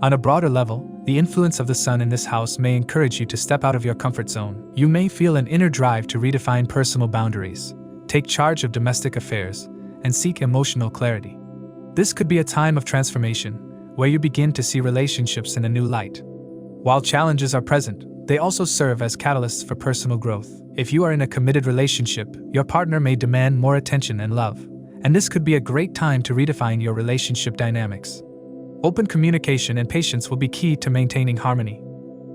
On a broader level, the influence of the Sun in this house may encourage you to step out of your comfort zone. You may feel an inner drive to redefine personal boundaries, take charge of domestic affairs, and seek emotional clarity. This could be a time of transformation, where you begin to see relationships in a new light. While challenges are present, they also serve as catalysts for personal growth. If you are in a committed relationship, your partner may demand more attention and love, and this could be a great time to redefine your relationship dynamics. Open communication and patience will be key to maintaining harmony.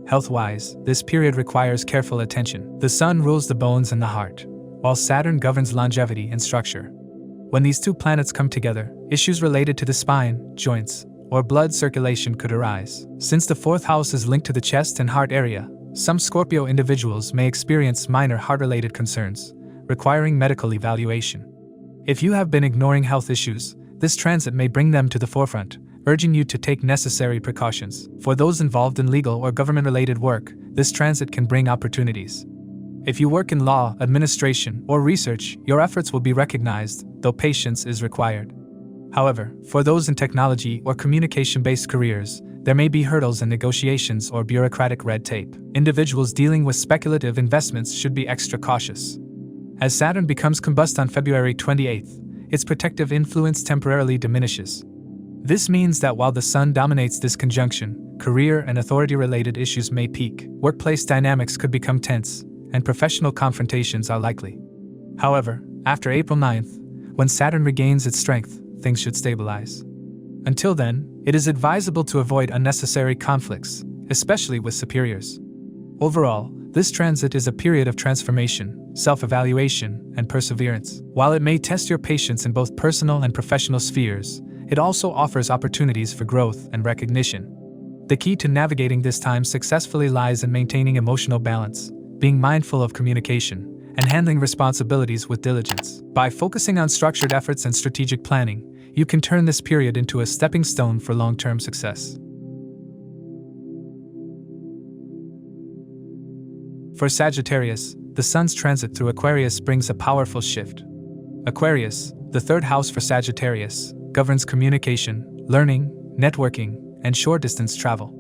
Health-wise, this period requires careful attention. The Sun rules the bones and the heart, while Saturn governs longevity and structure. When these two planets come together, issues related to the spine, joints, or blood circulation could arise. Since the 4th house is linked to the chest and heart area, some Scorpio individuals may experience minor heart-related concerns, requiring medical evaluation. If you have been ignoring health issues, this transit may bring them to the forefront, urging you to take necessary precautions. For those involved in legal or government-related work, this transit can bring opportunities. If you work in law, administration, or research, your efforts will be recognized, though patience is required. However, for those in technology or communication-based careers, there may be hurdles in negotiations or bureaucratic red tape. Individuals dealing with speculative investments should be extra cautious. As Saturn becomes combust on February 28th, its protective influence temporarily diminishes. This means that while the Sun dominates this conjunction, career and authority-related issues may peak, workplace dynamics could become tense, and professional confrontations are likely. However, after April 9th, when Saturn regains its strength, things should stabilize. Until then, it is advisable to avoid unnecessary conflicts, especially with superiors. Overall, this transit is a period of transformation, self-evaluation, and perseverance. While it may test your patience in both personal and professional spheres, it also offers opportunities for growth and recognition. The key to navigating this time successfully lies in maintaining emotional balance, being mindful of communication, and handling responsibilities with diligence. By focusing on structured efforts and strategic planning, you can turn this period into a stepping stone for long-term success. For Sagittarius, the Sun's transit through Aquarius brings a powerful shift. Aquarius, the 3rd house for Sagittarius, governs communication, learning, networking, and short-distance travel.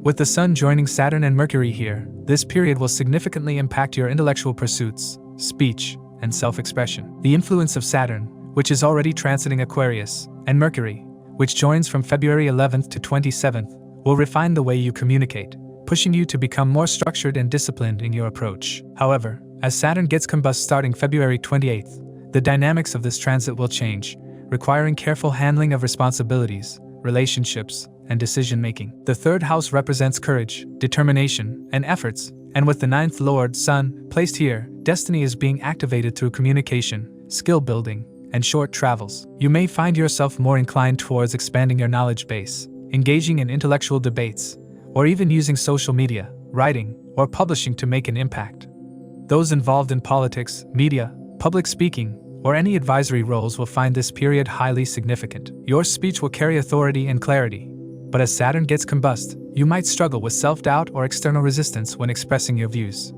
With the Sun joining Saturn and Mercury here, this period will significantly impact your intellectual pursuits, speech, and self-expression. The influence of Saturn, which is already transiting Aquarius, and Mercury, which joins from February 11th to 27th, will refine the way you communicate, pushing you to become more structured and disciplined in your approach. However, as Saturn gets combust starting February 28th, the dynamics of this transit will change, requiring careful handling of responsibilities, relationships, and decision-making. The 3rd house represents courage, determination, and efforts, and with the 9th Lord, Sun, placed here, destiny is being activated through communication, skill building, and short travels. You may find yourself more inclined towards expanding your knowledge base, engaging in intellectual debates, or even using social media, writing, or publishing to make an impact. Those involved in politics, media, public speaking, or any advisory roles will find this period highly significant. Your speech will carry authority and clarity, but as Saturn gets combust, you might struggle with self-doubt or external resistance when expressing your views.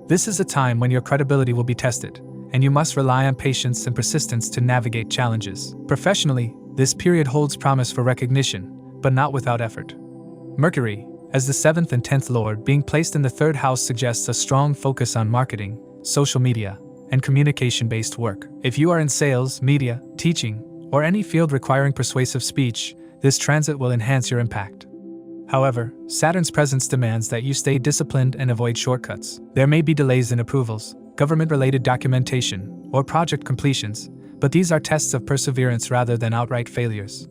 This is a time when your credibility will be tested, and you must rely on patience and persistence to navigate challenges. Professionally, this period holds promise for recognition, but not without effort. Mercury, as the 7th and 10th lord, being placed in the 3rd house suggests a strong focus on marketing, social media, and communication-based work. If you are in sales, media, teaching, or any field requiring persuasive speech, this transit will enhance your impact. However, Saturn's presence demands that you stay disciplined and avoid shortcuts. There may be delays in approvals, government-related documentation, or project completions, but these are tests of perseverance rather than outright failures.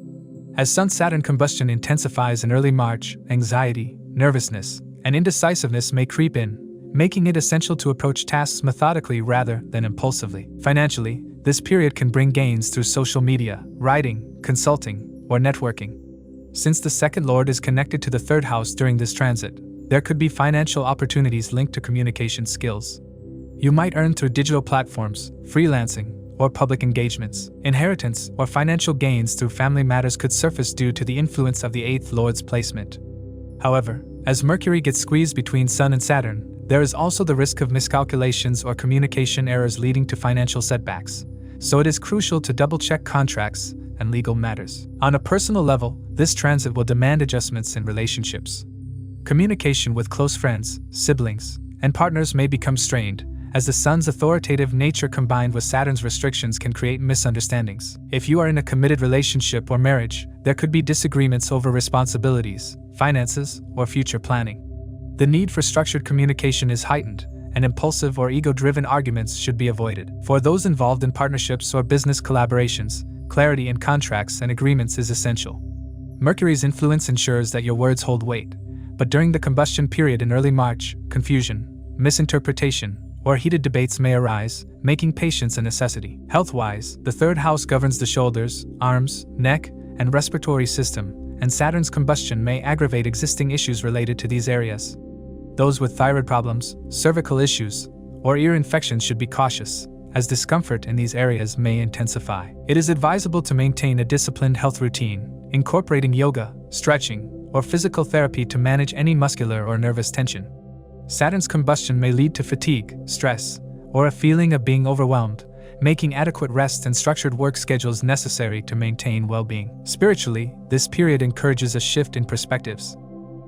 As Sun-Saturn combustion intensifies in early March, anxiety, nervousness, and indecisiveness may creep in, making it essential to approach tasks methodically rather than impulsively. Financially, this period can bring gains through social media, writing, consulting, or networking. Since the 2nd lord is connected to the 3rd house during this transit, there could be financial opportunities linked to communication skills. You might earn through digital platforms, freelancing, or public engagements. Inheritance or financial gains through family matters could surface due to the influence of the 8th lord's placement. However, as Mercury gets squeezed between Sun and Saturn, there is also the risk of miscalculations or communication errors leading to financial setbacks, so it is crucial to double-check contracts and legal matters. On a personal level, this transit will demand adjustments in relationships. Communication with close friends, siblings, and partners may become strained, as the Sun's authoritative nature combined with Saturn's restrictions can create misunderstandings. If you are in a committed relationship or marriage, there could be disagreements over responsibilities, finances, or future planning. The need for structured communication is heightened, and impulsive or ego-driven arguments should be avoided. For those involved in partnerships or business collaborations, clarity in contracts and agreements is essential. Mercury's influence ensures that your words hold weight, but during the combustion period in early March, confusion, misinterpretation, or heated debates may arise, making patience a necessity. Health-wise, the 3rd house governs the shoulders, arms, neck, and respiratory system, and Saturn's combustion may aggravate existing issues related to these areas. Those with thyroid problems, cervical issues, or ear infections should be cautious, as discomfort in these areas may intensify. It is advisable to maintain a disciplined health routine, incorporating yoga, stretching, or physical therapy to manage any muscular or nervous tension. Saturn's combustion may lead to fatigue, stress, or a feeling of being overwhelmed, making adequate rest and structured work schedules necessary to maintain well-being. Spiritually, this period encourages a shift in perspectives.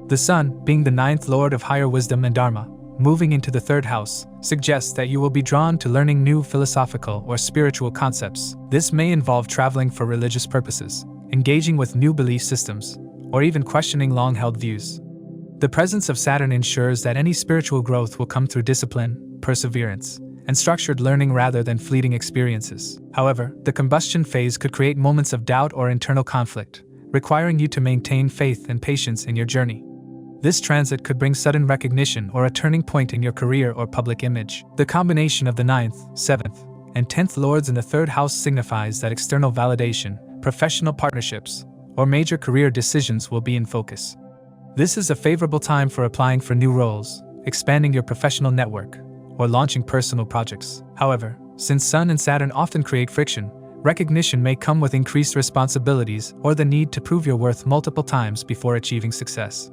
The Sun, being the 9th lord of higher wisdom and dharma, moving into the 3rd house, suggests that you will be drawn to learning new philosophical or spiritual concepts. This may involve traveling for religious purposes, engaging with new belief systems, or even questioning long-held views. The presence of Saturn ensures that any spiritual growth will come through discipline, perseverance, and structured learning rather than fleeting experiences. However, the combustion phase could create moments of doubt or internal conflict, requiring you to maintain faith and patience in your journey. This transit could bring sudden recognition or a turning point in your career or public image. The combination of the 9th, 7th, and 10th lords in the 3rd house signifies that external validation, professional partnerships, or major career decisions will be in focus. This is a favorable time for applying for new roles, expanding your professional network, or launching personal projects. However, since Sun and Saturn often create friction, recognition may come with increased responsibilities or the need to prove your worth multiple times before achieving success.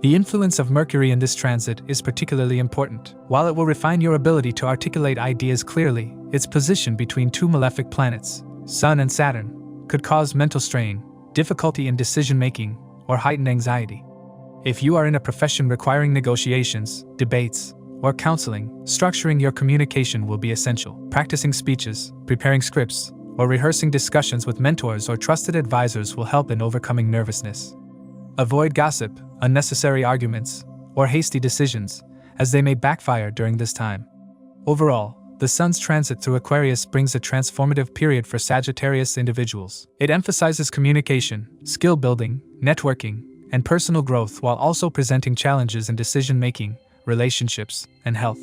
The influence of Mercury in this transit is particularly important. While it will refine your ability to articulate ideas clearly, its position between two malefic planets, Sun and Saturn, could cause mental strain, difficulty in decision-making, or heightened anxiety. If you are in a profession requiring negotiations, debates, or counseling, structuring your communication will be essential. Practicing speeches, preparing scripts, or rehearsing discussions with mentors or trusted advisors will help in overcoming nervousness. Avoid gossip, unnecessary arguments, or hasty decisions, as they may backfire during this time. Overall, the Sun's transit through Aquarius brings a transformative period for Sagittarius individuals. It emphasizes communication, skill building, networking, and personal growth while also presenting challenges in decision-making, relationships, and health.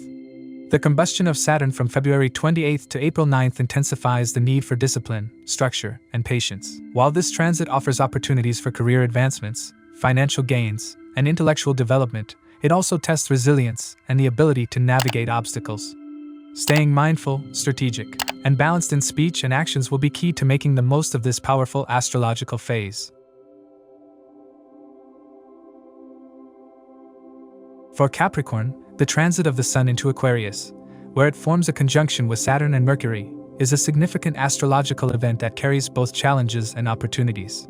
The combustion of Saturn from February 28th to April 9th intensifies the need for discipline, structure, and patience. While this transit offers opportunities for career advancements, financial gains, and intellectual development, it also tests resilience and the ability to navigate obstacles. Staying mindful, strategic, and balanced in speech and actions will be key to making the most of this powerful astrological phase. For Capricorn, the transit of the Sun into Aquarius, where it forms a conjunction with Saturn and Mercury, is a significant astrological event that carries both challenges and opportunities.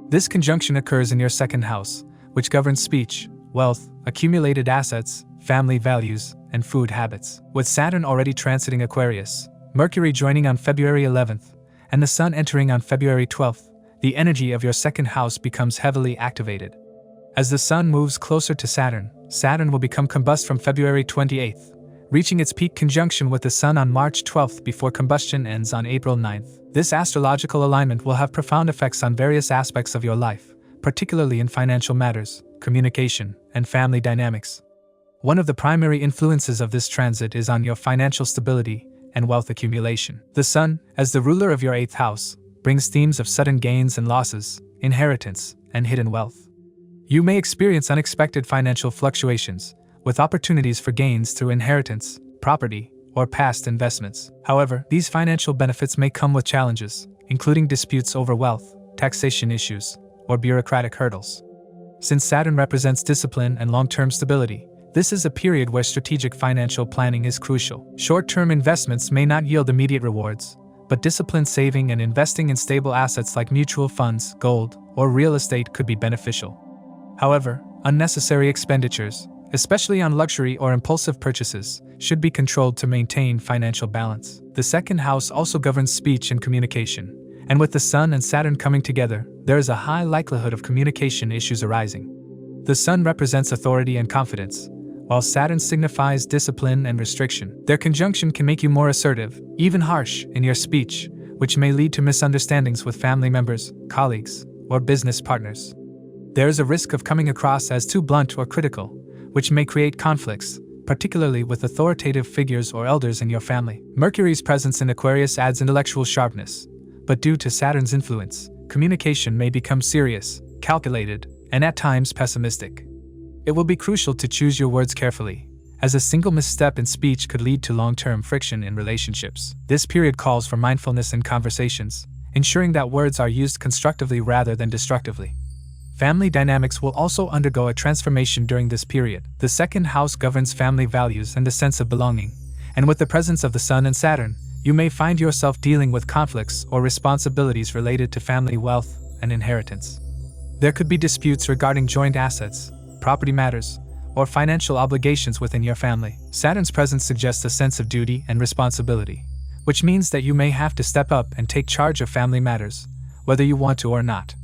This conjunction occurs in your second house, which governs speech, wealth, accumulated assets, family values, and food habits. With Saturn already transiting Aquarius, Mercury joining on February 11th, and the Sun entering on February 12th, the energy of your second house becomes heavily activated. As the Sun moves closer to Saturn, Saturn will become combust from February 28th, reaching its peak conjunction with the Sun on March 12th before combustion ends on April 9th. This astrological alignment will have profound effects on various aspects of your life, particularly in financial matters, communication, and family dynamics. One of the primary influences of this transit is on your financial stability and wealth accumulation. The Sun, as the ruler of your 8th house, brings themes of sudden gains and losses, inheritance, and hidden wealth. You may experience unexpected financial fluctuations, with opportunities for gains through inheritance, property, or past investments. However, these financial benefits may come with challenges, including disputes over wealth, taxation issues, or bureaucratic hurdles. Since Saturn represents discipline and long-term stability, this is a period where strategic financial planning is crucial. Short-term investments may not yield immediate rewards, but disciplined saving and investing in stable assets like mutual funds, gold, or real estate could be beneficial. However, unnecessary expenditures, especially on luxury or impulsive purchases, should be controlled to maintain financial balance. The second house also governs speech and communication, and with the Sun and Saturn coming together, there is a high likelihood of communication issues arising. The Sun represents authority and confidence, while Saturn signifies discipline and restriction. Their conjunction can make you more assertive, even harsh, in your speech, which may lead to misunderstandings with family members, colleagues, or business partners. There is a risk of coming across as too blunt or critical, which may create conflicts, particularly with authoritative figures or elders in your family. Mercury's presence in Aquarius adds intellectual sharpness, but due to Saturn's influence, communication may become serious, calculated, and at times pessimistic. It will be crucial to choose your words carefully, as a single misstep in speech could lead to long-term friction in relationships. This period calls for mindfulness in conversations, ensuring that words are used constructively rather than destructively. Family dynamics will also undergo a transformation during this period. The second house governs family values and the sense of belonging, and with the presence of the Sun and Saturn, you may find yourself dealing with conflicts or responsibilities related to family wealth and inheritance. There could be disputes regarding joint assets, property matters, or financial obligations within your family. Saturn's presence suggests a sense of duty and responsibility, which means that you may have to step up and take charge of family matters, whether you want to or not.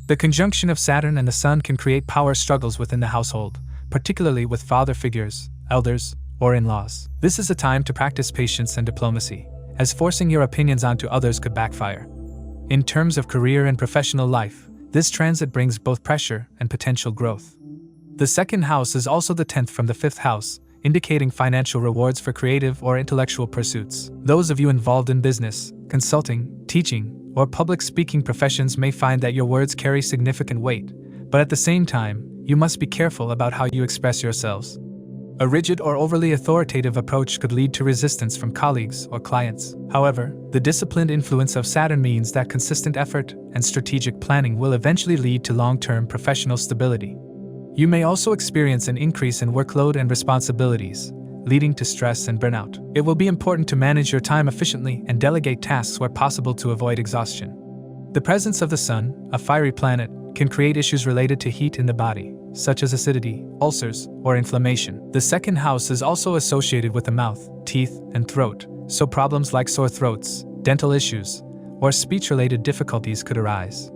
The conjunction of Saturn and the Sun can create power struggles within the household, particularly with father figures, elders, or in-laws. This is a time to practice patience and diplomacy, as forcing your opinions onto others could backfire. In terms of career and professional life, this transit brings both pressure and potential growth. The second house is also the 10th from the 5th house, indicating financial rewards for creative or intellectual pursuits. Those of you involved in business, consulting, teaching, or public speaking professions may find that your words carry significant weight, but at the same time, you must be careful about how you express yourselves. A rigid or overly authoritative approach could lead to resistance from colleagues or clients. However, the disciplined influence of Saturn means that consistent effort and strategic planning will eventually lead to long-term professional stability. You may also experience an increase in workload and responsibilities, leading to stress and burnout. It will be important to manage your time efficiently and delegate tasks where possible to avoid exhaustion. The presence of the Sun, a fiery planet, can create issues related to heat in the body, such as acidity, ulcers, or inflammation. The second house is also associated with the mouth, teeth, and throat, so problems like sore throats, dental issues, or speech-related difficulties could arise.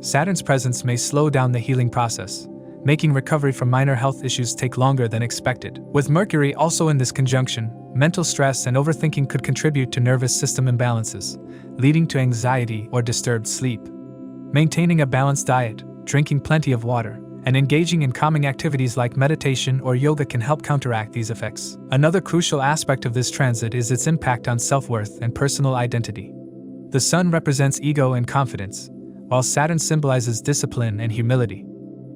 Saturn's presence may slow down the healing process, making recovery from minor health issues take longer than expected. With Mercury also in this conjunction, mental stress and overthinking could contribute to nervous system imbalances, leading to anxiety or disturbed sleep. Maintaining a balanced diet, drinking plenty of water, and engaging in calming activities like meditation or yoga can help counteract these effects. Another crucial aspect of this transit is its impact on self-worth and personal identity. The Sun represents ego and confidence, while Saturn symbolizes discipline and humility.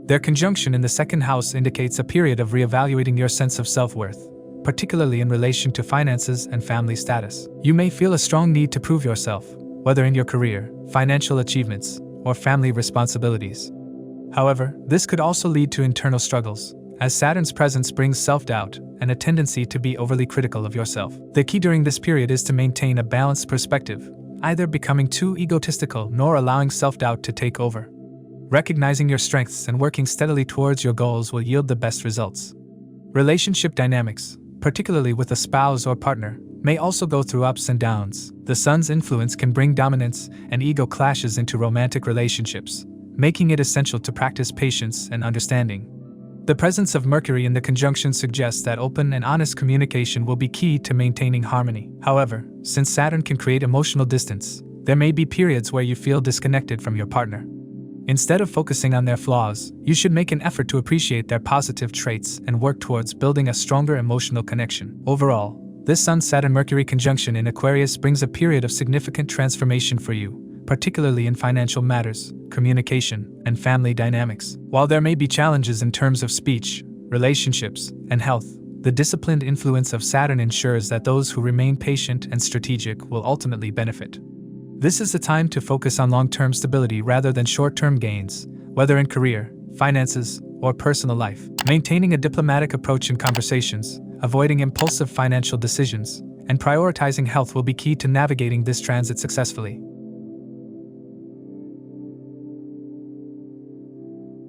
Their conjunction in the second house indicates a period of reevaluating your sense of self-worth, particularly in relation to finances and family status. You may feel a strong need to prove yourself, whether in your career, financial achievements, or family responsibilities. However, this could also lead to internal struggles, as Saturn's presence brings self-doubt and a tendency to be overly critical of yourself. The key during this period is to maintain a balanced perspective, either becoming too egotistical nor allowing self-doubt to take over. Recognizing your strengths and working steadily towards your goals will yield the best results. Relationship dynamics, particularly with a spouse or partner, may also go through ups and downs. The Sun's influence can bring dominance and ego clashes into romantic relationships, making it essential to practice patience and understanding. The presence of Mercury in the conjunction suggests that open and honest communication will be key to maintaining harmony. However, since Saturn can create emotional distance, there may be periods where you feel disconnected from your partner. Instead of focusing on their flaws, you should make an effort to appreciate their positive traits and work towards building a stronger emotional connection. Overall, this Sun-Saturn-Mercury conjunction in Aquarius brings a period of significant transformation for you, particularly in financial matters, communication, and family dynamics. While there may be challenges in terms of speech, relationships, and health, the disciplined influence of Saturn ensures that those who remain patient and strategic will ultimately benefit. This is the time to focus on long-term stability rather than short-term gains, whether in career, finances, or personal life. Maintaining a diplomatic approach in conversations, avoiding impulsive financial decisions, and prioritizing health will be key to navigating this transit successfully.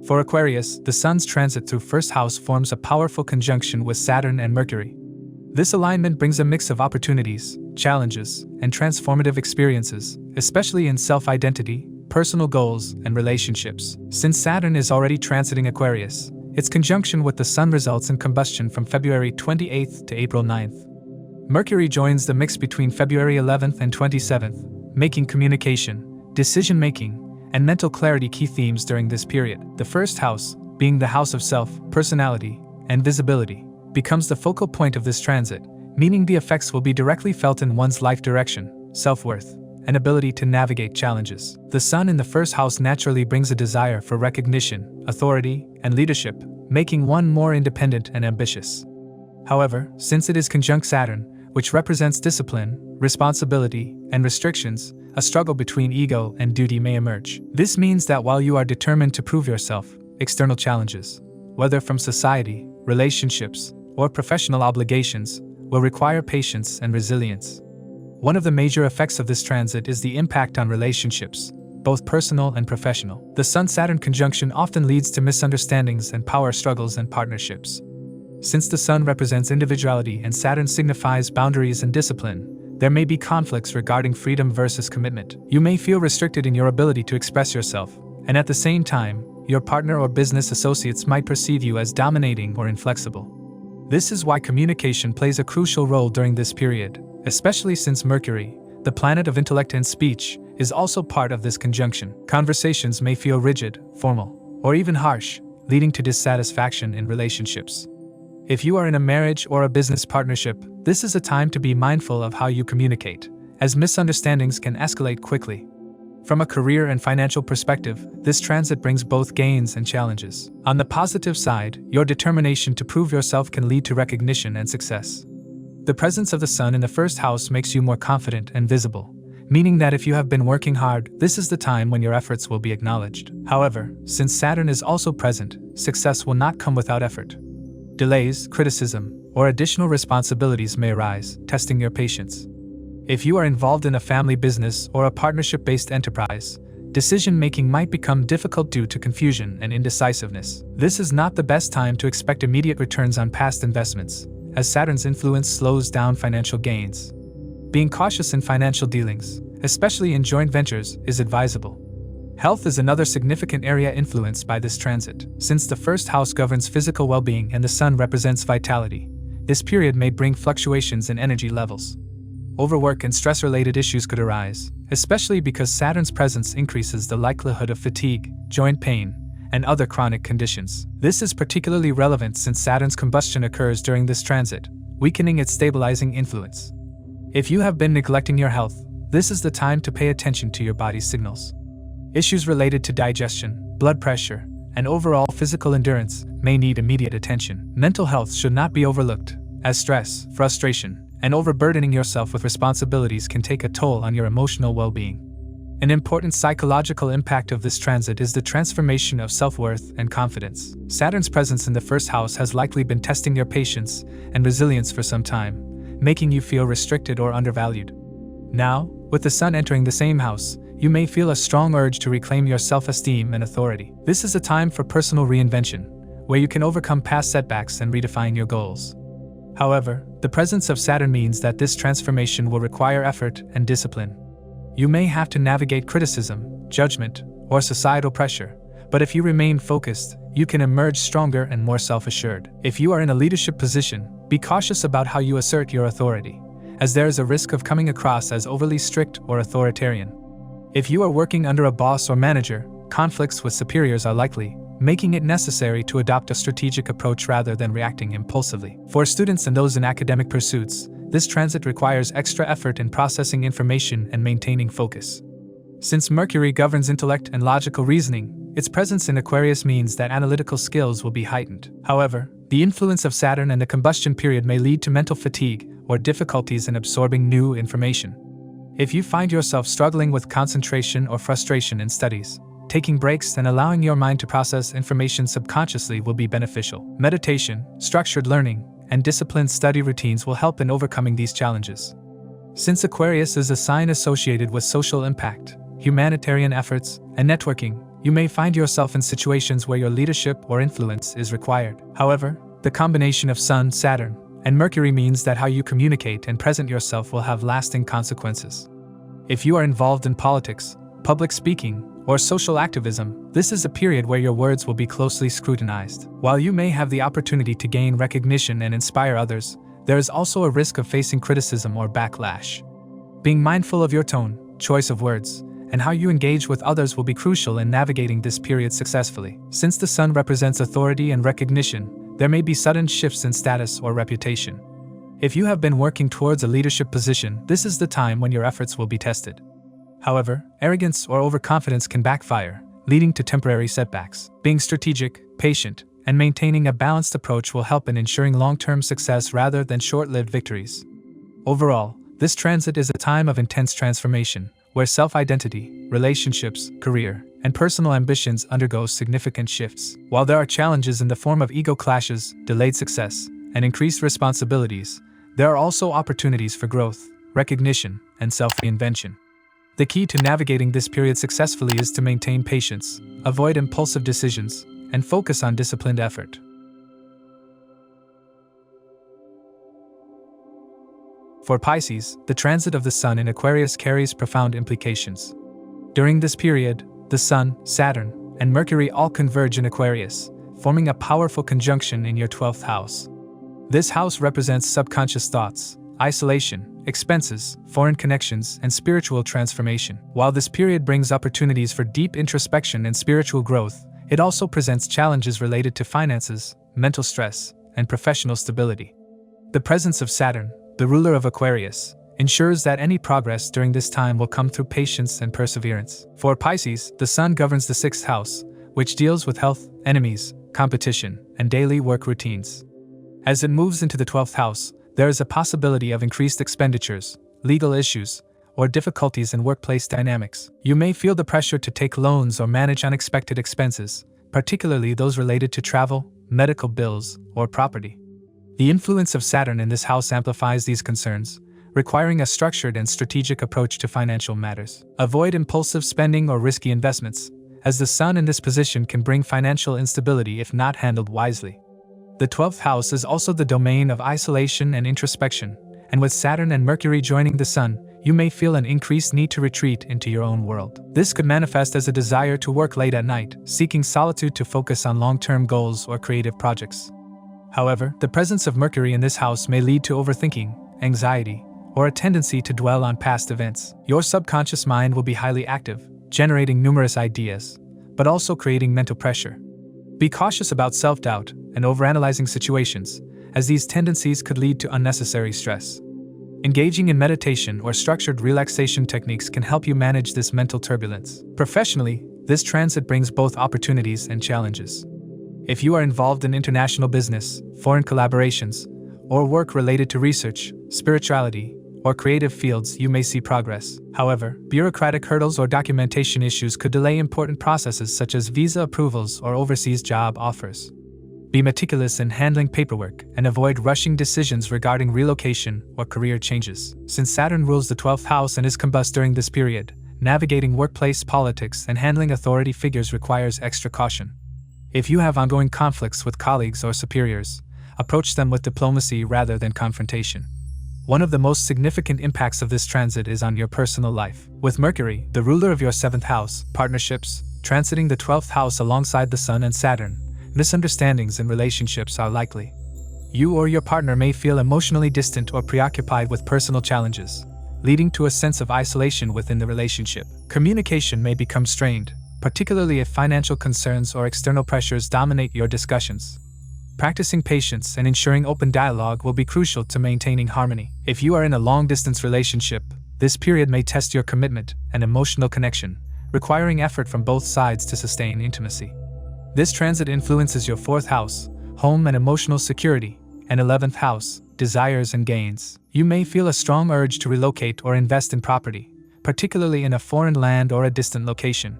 For Aquarius, the Sun's transit through first house forms a powerful conjunction with Saturn and Mercury. This alignment brings a mix of opportunities, challenges, and transformative experiences, especially in self-identity, personal goals, and relationships. Since Saturn is already transiting Aquarius, its conjunction with the Sun results in combustion from February 28th to April 9th. Mercury joins the mix between February 11th and 27th, making communication, decision-making, and mental clarity key themes during this period. The first house, being the house of self, personality, and visibility, becomes the focal point of this transit, meaning the effects will be directly felt in one's life direction, self-worth, and ability to navigate challenges. The Sun in the first house naturally brings a desire for recognition, authority, and leadership, making one more independent and ambitious. However, since it is conjunct Saturn, which represents discipline, responsibility, and restrictions, a struggle between ego and duty may emerge. This means that while you are determined to prove yourself, external challenges, whether from society, relationships, or professional obligations, will require patience and resilience. One of the major effects of this transit is the impact on relationships, both personal and professional. The Sun-Saturn conjunction often leads to misunderstandings and power struggles in partnerships. Since the Sun represents individuality and Saturn signifies boundaries and discipline, there may be conflicts regarding freedom versus commitment. You may feel restricted in your ability to express yourself, and at the same time, your partner or business associates might perceive you as dominating or inflexible. This is why communication plays a crucial role during this period, especially since Mercury, the planet of intellect and speech, is also part of this conjunction. Conversations may feel rigid, formal, or even harsh, leading to dissatisfaction in relationships. If you are in a marriage or a business partnership, this is a time to be mindful of how you communicate, as misunderstandings can escalate quickly. From a career and financial perspective, this transit brings both gains and challenges. On the positive side, your determination to prove yourself can lead to recognition and success. The presence of the Sun in the first house makes you more confident and visible, meaning that if you have been working hard, this is the time when your efforts will be acknowledged. However, since Saturn is also present, success will not come without effort. Delays, criticism, or additional responsibilities may arise, testing your patience. If you are involved in a family business or a partnership-based enterprise, decision-making might become difficult due to confusion and indecisiveness. This is not the best time to expect immediate returns on past investments, as Saturn's influence slows down financial gains. Being cautious in financial dealings, especially in joint ventures, is advisable. Health is another significant area influenced by this transit. Since the first house governs physical well-being and the Sun represents vitality, this period may bring fluctuations in energy levels. Overwork and stress-related issues could arise, especially because Saturn's presence increases the likelihood of fatigue, joint pain, and other chronic conditions. This is particularly relevant since Saturn's combustion occurs during this transit, weakening its stabilizing influence. If you have been neglecting your health, this is the time to pay attention to your body's signals. Issues related to digestion, blood pressure, and overall physical endurance may need immediate attention. Mental health should not be overlooked, as stress, frustration, and overburdening yourself with responsibilities can take a toll on your emotional well-being. An important psychological impact of this transit is the transformation of self-worth and confidence. Saturn's presence in the first house has likely been testing your patience and resilience for some time, making you feel restricted or undervalued. Now, with the Sun entering the same house, you may feel a strong urge to reclaim your self-esteem and authority. This is a time for personal reinvention, where you can overcome past setbacks and redefine your goals. However, the presence of Saturn means that this transformation will require effort and discipline. You may have to navigate criticism, judgment, or societal pressure, but if you remain focused, you can emerge stronger and more self-assured. If you are in a leadership position, be cautious about how you assert your authority, as there is a risk of coming across as overly strict or authoritarian. If you are working under a boss or manager, conflicts with superiors are likely, making it necessary to adopt a strategic approach rather than reacting impulsively. For students and those in academic pursuits, this transit requires extra effort in processing information and maintaining focus. Since Mercury governs intellect and logical reasoning, its presence in Aquarius means that analytical skills will be heightened. However, the influence of Saturn and the combustion period may lead to mental fatigue or difficulties in absorbing new information. If you find yourself struggling with concentration or frustration in studies, taking breaks and allowing your mind to process information subconsciously will be beneficial. Meditation, structured learning, and disciplined study routines will help in overcoming these challenges. Since Aquarius is a sign associated with social impact, humanitarian efforts, and networking, you may find yourself in situations where your leadership or influence is required. However, the combination of Sun, Saturn, and Mercury means that how you communicate and present yourself will have lasting consequences. If you are involved in politics, public speaking, or social activism, this is a period where your words will be closely scrutinized. While you may have the opportunity to gain recognition and inspire others, there is also a risk of facing criticism or backlash. Being mindful of your tone, choice of words, and how you engage with others will be crucial in navigating this period successfully. Since the Sun represents authority and recognition, there may be sudden shifts in status or reputation. If you have been working towards a leadership position, this is the time when your efforts will be tested. However, arrogance or overconfidence can backfire, leading to temporary setbacks. Being strategic, patient, and maintaining a balanced approach will help in ensuring long-term success rather than short-lived victories. Overall, this transit is a time of intense transformation, where self-identity, relationships, career, and personal ambitions undergo significant shifts. While there are challenges in the form of ego clashes, delayed success, and increased responsibilities, there are also opportunities for growth, recognition, and self-reinvention. The key to navigating this period successfully is to maintain patience, avoid impulsive decisions, and focus on disciplined effort. For Pisces, the transit of the Sun in Aquarius carries profound implications. During this period, the Sun, Saturn, and Mercury all converge in Aquarius, forming a powerful conjunction in your 12th house. This house represents subconscious thoughts, isolation, expenses, foreign connections, and spiritual transformation. While this period brings opportunities for deep introspection and spiritual growth, it also presents challenges related to finances, mental stress, and professional stability. The presence of Saturn, the ruler of Aquarius, ensures that any progress during this time will come through patience and perseverance. For Pisces, the Sun governs the 6th house, which deals with health, enemies, competition, and daily work routines. As it moves into the 12th house, there is a possibility of increased expenditures, legal issues, or difficulties in workplace dynamics. You may feel the pressure to take loans or manage unexpected expenses, particularly those related to travel, medical bills, or property. The influence of Saturn in this house amplifies these concerns, requiring a structured and strategic approach to financial matters. Avoid impulsive spending or risky investments, as the Sun in this position can bring financial instability if not handled wisely. The 12th house is also the domain of isolation and introspection, and with Saturn and Mercury joining the Sun, you may feel an increased need to retreat into your own world. This could manifest as a desire to work late at night, seeking solitude to focus on long-term goals or creative projects. However, the presence of Mercury in this house may lead to overthinking, anxiety, or a tendency to dwell on past events. Your subconscious mind will be highly active, generating numerous ideas, but also creating mental pressure. Be cautious about self-doubt and overanalyzing situations, as these tendencies could lead to unnecessary stress. Engaging in meditation or structured relaxation techniques can help you manage this mental turbulence. Professionally, this transit brings both opportunities and challenges. If you are involved in international business, foreign collaborations, or work related to research, spirituality, or creative fields, you may see progress. However, bureaucratic hurdles or documentation issues could delay important processes such as visa approvals or overseas job offers. Be meticulous in handling paperwork and avoid rushing decisions regarding relocation or career changes. Since Saturn rules the 12th house and is combust during this period, navigating workplace politics and handling authority figures requires extra caution. If you have ongoing conflicts with colleagues or superiors, approach them with diplomacy rather than confrontation. One of the most significant impacts of this transit is on your personal life. With Mercury, the ruler of your 7th house, partnerships, transiting the 12th house alongside the Sun and Saturn, misunderstandings in relationships are likely. You or your partner may feel emotionally distant or preoccupied with personal challenges, leading to a sense of isolation within the relationship. Communication may become strained, particularly if financial concerns or external pressures dominate your discussions. Practicing patience and ensuring open dialogue will be crucial to maintaining harmony. If you are in a long-distance relationship, this period may test your commitment and emotional connection, requiring effort from both sides to sustain intimacy. This transit influences your 4th house, home and emotional security, and 11th house, desires and gains. You may feel a strong urge to relocate or invest in property, particularly in a foreign land or a distant location.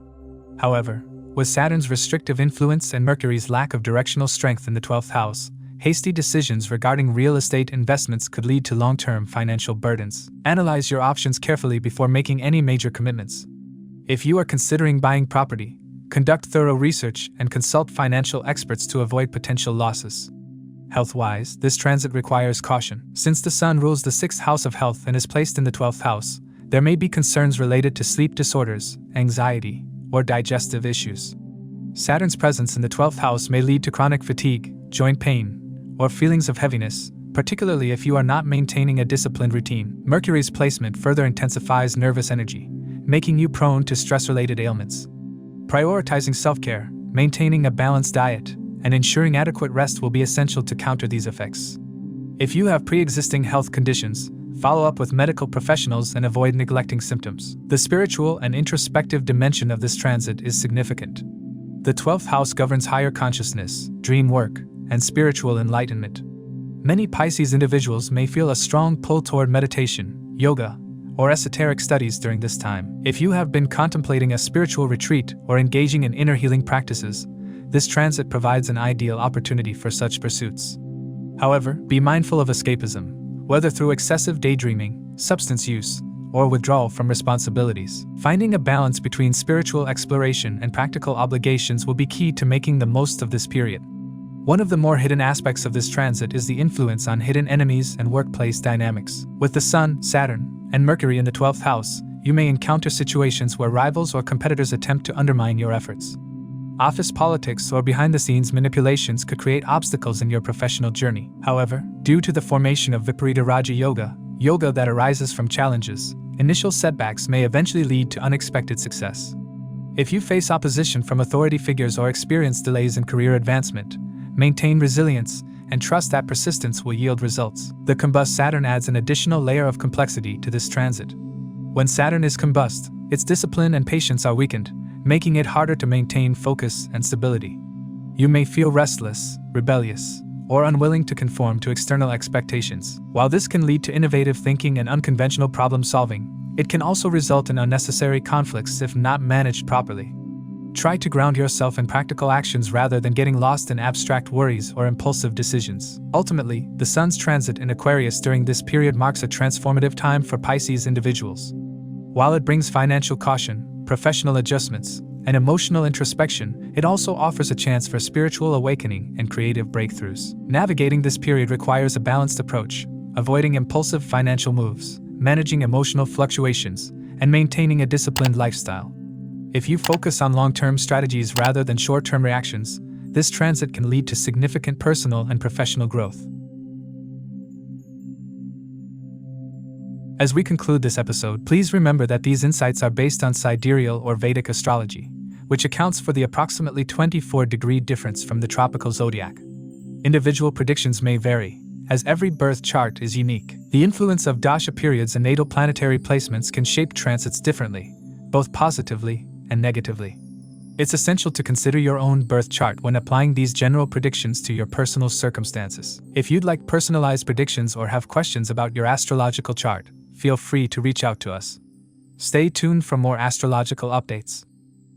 However, with Saturn's restrictive influence and Mercury's lack of directional strength in the 12th house, hasty decisions regarding real estate investments could lead to long-term financial burdens. Analyze your options carefully before making any major commitments. If you are considering buying property, conduct thorough research and consult financial experts to avoid potential losses. Health-wise, this transit requires caution. Since the Sun rules the 6th house of health and is placed in the 12th house, there may be concerns related to sleep disorders, anxiety, or digestive issues. Saturn's presence in the 12th house may lead to chronic fatigue, joint pain, or feelings of heaviness, particularly if you are not maintaining a disciplined routine. Mercury's placement further intensifies nervous energy, making you prone to stress-related ailments. Prioritizing self-care, maintaining a balanced diet, and ensuring adequate rest will be essential to counter these effects. If you have pre-existing health conditions, follow up with medical professionals and avoid neglecting symptoms. The spiritual and introspective dimension of this transit is significant. The 12th house governs higher consciousness, dream work, and spiritual enlightenment. Many Pisces individuals may feel a strong pull toward meditation, yoga, or esoteric studies during this time. If you have been contemplating a spiritual retreat or engaging in inner healing practices, this transit provides an ideal opportunity for such pursuits. However, be mindful of escapism, whether through excessive daydreaming, substance use, or withdrawal from responsibilities. Finding a balance between spiritual exploration and practical obligations will be key to making the most of this period. One of the more hidden aspects of this transit is the influence on hidden enemies and workplace dynamics. With the Sun, Saturn, and Mercury in the 12th house, you may encounter situations where rivals or competitors attempt to undermine your efforts. Office politics or behind-the-scenes manipulations could create obstacles in your professional journey. However, due to the formation of Viparita Raja Yoga, yoga that arises from challenges, initial setbacks may eventually lead to unexpected success. If you face opposition from authority figures or experience delays in career advancement, maintain resilience and trust that persistence will yield results. The combust Saturn adds an additional layer of complexity to this transit. When Saturn is combust, its discipline and patience are weakened, making it harder to maintain focus and stability. You may feel restless, rebellious, or unwilling to conform to external expectations. While this can lead to innovative thinking and unconventional problem solving, it can also result in unnecessary conflicts if not managed properly. Try to ground yourself in practical actions rather than getting lost in abstract worries or impulsive decisions. Ultimately, the Sun's transit in Aquarius during this period marks a transformative time for Pisces individuals. While it brings financial caution, professional adjustments, and emotional introspection, it also offers a chance for spiritual awakening and creative breakthroughs. Navigating this period requires a balanced approach, avoiding impulsive financial moves, managing emotional fluctuations, and maintaining a disciplined lifestyle. If you focus on long-term strategies rather than short-term reactions, this transit can lead to significant personal and professional growth. As we conclude this episode, please remember that these insights are based on sidereal or Vedic astrology, which accounts for the approximately 24-degree difference from the tropical zodiac. Individual predictions may vary, as every birth chart is unique. The influence of dasha periods and natal planetary placements can shape transits differently, both positively and negatively. It's essential to consider your own birth chart when applying these general predictions to your personal circumstances. If you'd like personalized predictions or have questions about your astrological chart, feel free to reach out to us. Stay tuned for more astrological updates.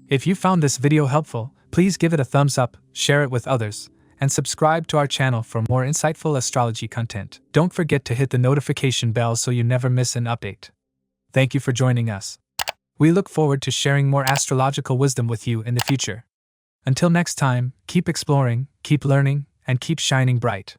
If you found this video helpful, please give it a thumbs up, share it with others, and subscribe to our channel for more insightful astrology content. Don't forget to hit the notification bell so you never miss an update. Thank you for joining us. We look forward to sharing more astrological wisdom with you in the future. Until next time, keep exploring, keep learning, and keep shining bright.